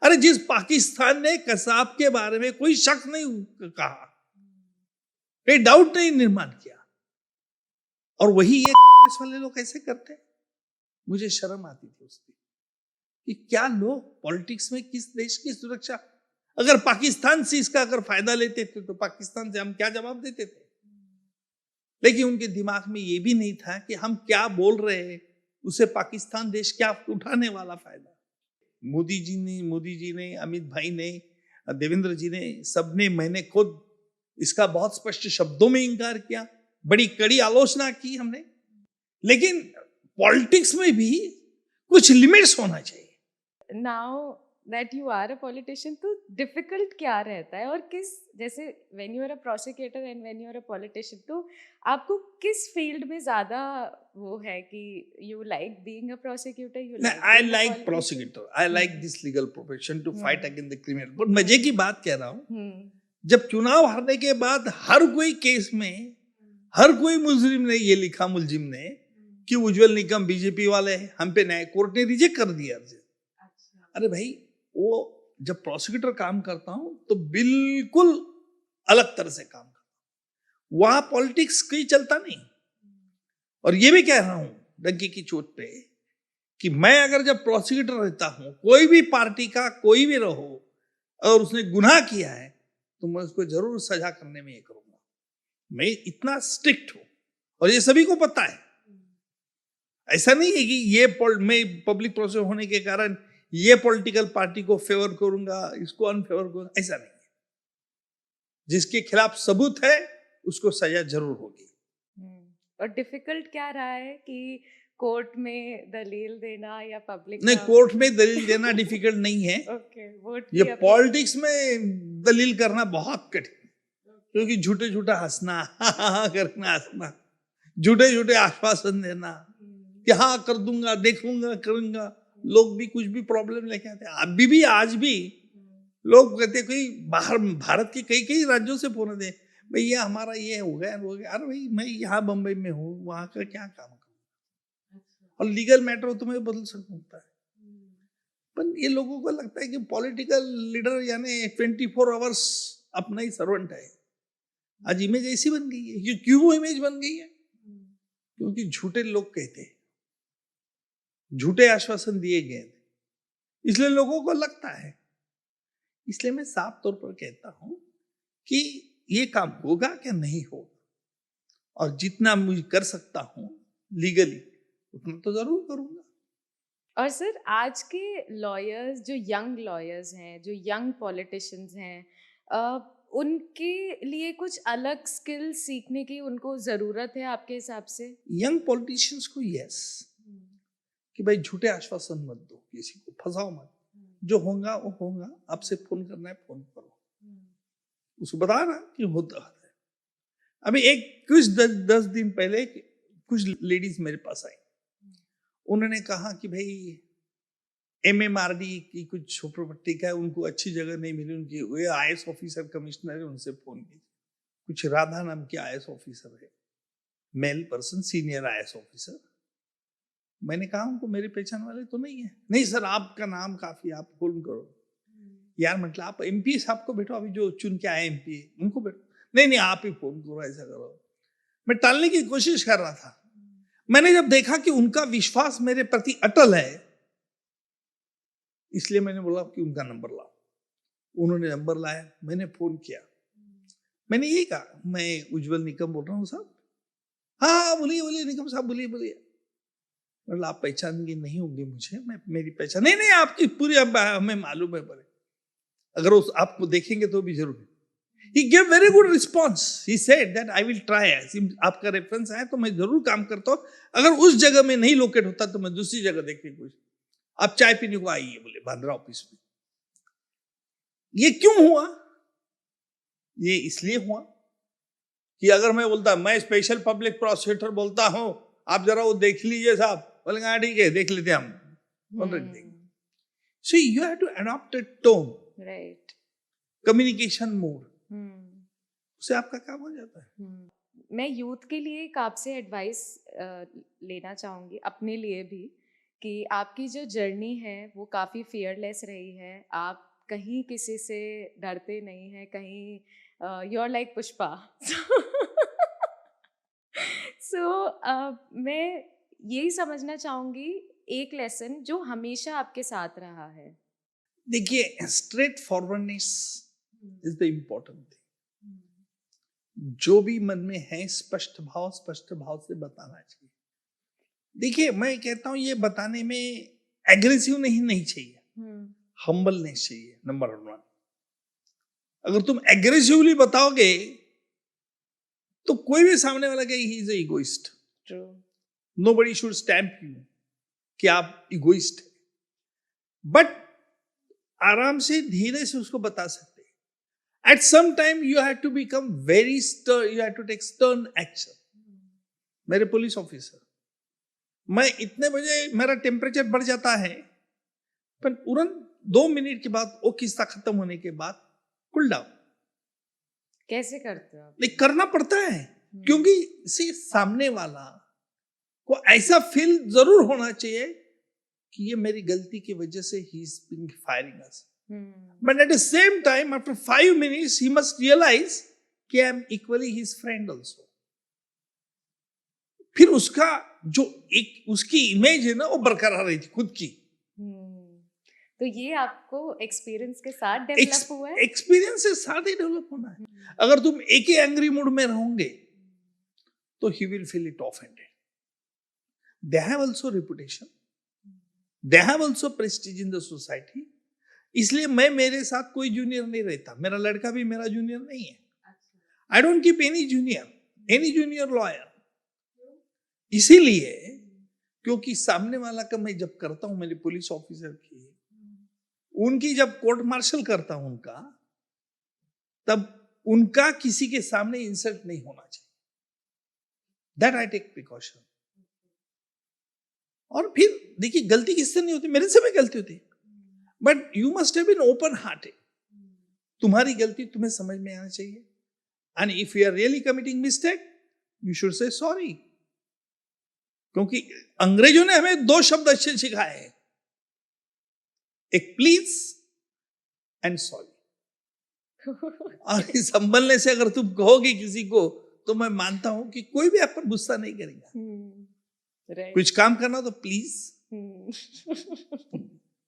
अरे जिस पाकिस्तान ने कसाब के बारे में कोई शक नहीं कहा, कोई डाउट नहीं निर्माण किया, और वही ये वाले लोग ऐसे करते। मुझे शर्म आती थी उसकी कि क्या लोग पॉलिटिक्स में किस देश की सुरक्षा, अगर पाकिस्तान से इसका अगर फायदा लेते थे तो पाकिस्तान से हम क्या जवाब देते थे। लेकिन उनके दिमाग में ये भी नहीं था कि हम क्या बोल रहे हैं उसे पाकिस्तान देश क्या उठाने वाला फायदा। मोदी जी ने, अमित भाई ने, देवेंद्र जी ने, सबने, मैंने खुद इसका बहुत स्पष्ट शब्दों में इंकार किया, बड़ी कड़ी आलोचना की हमने। लेकिन पॉलिटिक्स में भी कुछ लिमिट्स होना चाहिए। Now that you are a politician, तो डिफिकल्ट क्या रहता है, और किस, जैसे when you are a prosecutor and when you are a politician, तो आपको किस फील्ड में ज्यादा वो है कि you like being a prosecutor, you like I like prosecutor, I like this legal profession to fight against the criminal. But मजे की बात कह रहा हूं, जब चुनाव हारने के बाद हर कोई केस में, हर कोई मुजरिम ने ये लिखा, मुलजिम ने, कि उज्जवल निकम बीजेपी वाले हैं, हम पे न्याय, कोर्ट ने रिजेक्ट कर दिया। अरे भाई, वो जब प्रोसिक्यूटर काम करता हूं तो बिल्कुल अलग तरह से काम करता हूं, वहां पॉलिटिक्स कोई चलता नहीं। और ये भी कह रहा हूं डंकी की चोट पे कि मैं अगर जब प्रोसिक्यूटर रहता हूं, कोई भी पार्टी का कोई भी रहो, और उसने गुनाह किया है तो मैं उसको जरूर सजा करने में ये करूंगा। मैं इतना स्ट्रिक्ट हूं और ये सभी को पता है। ऐसा नहीं है कि ये मैं पब्लिक प्रोसिक्यूटर होने के कारण ये पॉलिटिकल पार्टी को फेवर करूंगा, इसको अनफेवर करूंगा, ऐसा नहीं है। जिसके खिलाफ सबूत है उसको सजा जरूर होगी। और डिफिकल्ट क्या रहा है कि कोर्ट में दलील देना या पब्लिक, नहीं, कोर्ट में दलील देना डिफिकल्ट नहीं है। ये पॉलिटिक्स में दलील करना बहुत कठिन, क्योंकि झूठे झूठा हंसना, करना, हंसना, झूठे झूठे आश्वासन देना कि हाँ कर दूंगा, देखूंगा, करूंगा। लोग भी कुछ भी प्रॉब्लम लेके आते हैं। अभी भी, आज भी लोग कहते, कोई बाहर भारत के कई कई राज्यों से फोन दे, भैया हमारा ये हो गया, हो गया। अरे भाई, मैं यहाँ बंबई में हूँ, वहां का क्या काम करूँ, और लीगल मैटर तुम्हें बदल सकता है। पर ये लोगों को लगता है कि पॉलिटिकल लीडर यानी 24 आवर्स अपना ही सर्वेंट है। आज इमेज ऐसी बन गई है। क्यों इमेज बन गई है? क्योंकि झूठे लोग कहते हैं, झूठे आश्वासन दिए गए, इसलिए लोगों को लगता है। इसलिए मैं साफ तौर पर कहता हूं कि ये काम होगा क्या नहीं होगा, और जितना मुझे कर सकता हूं लीगली उतना तो जरूर करूंगा। और सर, आज के लॉयर्स, जो यंग लॉयर्स हैं, जो यंग पॉलिटिशियंस हैं, उनके लिए कुछ अलग स्किल सीखने की उनको जरूरत है आपके हिसाब से? यंग पॉलिटिशियंस को यस, कि भाई झूठे आश्वासन मत दो, किसी को फंसाओ मत। जो होगा वो होगा, आपसे फोन करना है फोन करो, उसको बताना कि होता है। अभी कुछ 10 दिन पहले कुछ लेडीज मेरे पास आई, उन्होंने कहा कि भाई MMRD की कुछ प्रॉपर्टी का है, उनको अच्छी जगह नहीं मिली, उनकी वे IAS ऑफिसर कमिश्नर है, उनसे फोन की, कुछ राधा नाम की IAS ऑफिसर है, male person, senior IAS officer. मैंने कहा उनको मेरे पहचान वाले तो नहीं है। नहीं सर, आपका नाम काफी, आप फोन करो। यार मतलब आप MP साहब को बैठो, अभी जो चुन के आए MP उनको बैठो। नहीं, आप ही फोन करो, ऐसा करो। मैं टालने की कोशिश कर रहा था। मैंने जब देखा कि उनका विश्वास मेरे प्रति अटल है, इसलिए मैंने बोला कि उनका नंबर लाओ। उन्होंने नंबर लाया, मैंने फोन किया, मैंने यही कहा, मैं उज्जवल निकम बोल रहा हूँ साहब। हाँ बोलिए निकम साहब, बोलिए। मतलब आप पहचानेंगे नहीं होंगे मुझे, मैं मेरी पहचान नहीं आपकी पूरी हमें मालूम है, पर अगर उस आपको देखेंगे तो भी जरूर। He gave very good response. He said that I will try. आपका रेफरेंस है तो मैं जरूर काम करता हूँ. अगर उस जगह में नहीं लोकेट होता तो मैं दूसरी जगह देखने की कोशिश. आप चाय पीने को आइए बोले बांद्रा ऑफिस में. ये क्यों हुआ? ये इसलिए हुआ कि अगर मैं बोलता मैं स्पेशल पब्लिक प्रोसिक्यूटर बोलता हूं, आप जरा वो देख लीजिए साहब, बोलेंगे हाँ ठीक है देख लेते हैं हम. So you have to adopt a tone, right, communication mode. उससे आपका काम हो जाता है. मैं यूथ के लिए एक आपसे एडवाइस लेना चाहूँगी, अपने लिए भी, कि आपकी जो जर्नी है वो काफ़ी फियरलेस रही है. आप कहीं किसी से डरते नहीं हैं, कहीं यू आर लाइक पुष्पा. सो मैं यही समझना चाहूँगी एक लेसन जो हमेशा आपके साथ रहा है. देखिए, straight forwardness is the important thing. जो भी मन में है स्पष्ट भाव से बताना चाहिए. देखिए, मैं कहता हूं ये बताने में एग्रेसिव नहीं चाहिए, हम्बलनेस चाहिए. नंबर 1. अगर तुम एग्रेसिवली बताओगे तो कोई भी सामने वाला कहे he is a egoist. Nobody should stamp you कि आप इगोइस्ट है. बट आराम से धीरे से उसको बता सकते हैं. At some time you have to become very stern, you have to take stern action. मेरे पुलिस ऑफिसर, मैं इतने बजे मेरा टेम्परेचर बढ़ जाता है, पर तुरंत 2 मिनट के बाद वो किस्सा खत्म होने के बाद कूल डाउन. कैसे करते हो आप? नहीं करना पड़ता है, क्योंकि सामने वाला को ऐसा फील जरूर होना चाहिए कि ये मेरी गलती की वजह से ही is being firing us. But at the same time after 5 minutes he must realize कि I am equally his friend also. फिर उसका जो एक उसकी इमेज है ना वो बरकरार रही थी खुद की. तो ये आपको एक्सपीरियंस के साथ डेवलप हुआ है? एक्सपीरियंस के साथ ही डेवलप होना है. अगर तुम एक ही एंग्री मूड में रहोगे तो he will feel it offended. They have also reputation, they have also Prestige in the society. इसलिए मैं मेरे साथ कोई जूनियर नहीं रहता. मेरा लड़का भी मेरा जूनियर नहीं है. I don't keep any junior lawyer. इसीलिए क्योंकि सामने वाला का मैं जब करता हूं, मेरे पुलिस ऑफिसर की उनकी जब कोर्ट मार्शल करता हूं उनका, तब उनका किसी के सामने इंसल्ट नहीं होना चाहिए. That I take precaution. और फिर देखिए, गलती किससे नहीं होती, मेरे से भी गलती होती, but you must have been open hearted. तुम्हारी गलती तुम्हें समझ में आना चाहिए. And if you are really committing mistake you should say sorry. क्योंकि अंग्रेजों ने हमें 2 शब्द अच्छे सिखाए हैं, एक प्लीज एंड सॉरी. और इस संभलने से अगर तुम कहोगे किसी को तो मैं मानता हूं कि कोई भी आप पर गुस्सा नहीं करेगा. right. कुछ काम करना तो प्लीज.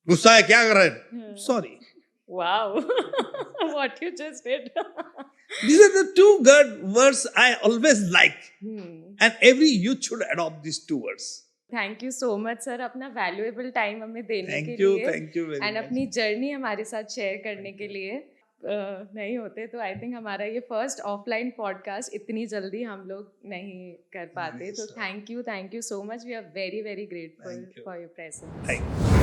गुस्सा है क्या कर रहे हैं, sorry. Wow. What you just did. These are the 2 good words I always like. And every youth should adopt these 2 words. Thank you so much sir, अपना valuable time हमें देने के you, लिए. Thank you very much. And अपनी journey हमारे साथ share करने के लिए. नहीं होते तो आई थिंक हमारा ये फर्स्ट ऑफलाइन पॉडकास्ट इतनी जल्दी हम लोग नहीं कर पाते. तो thank you so much. We are very grateful for your presence. Thank you.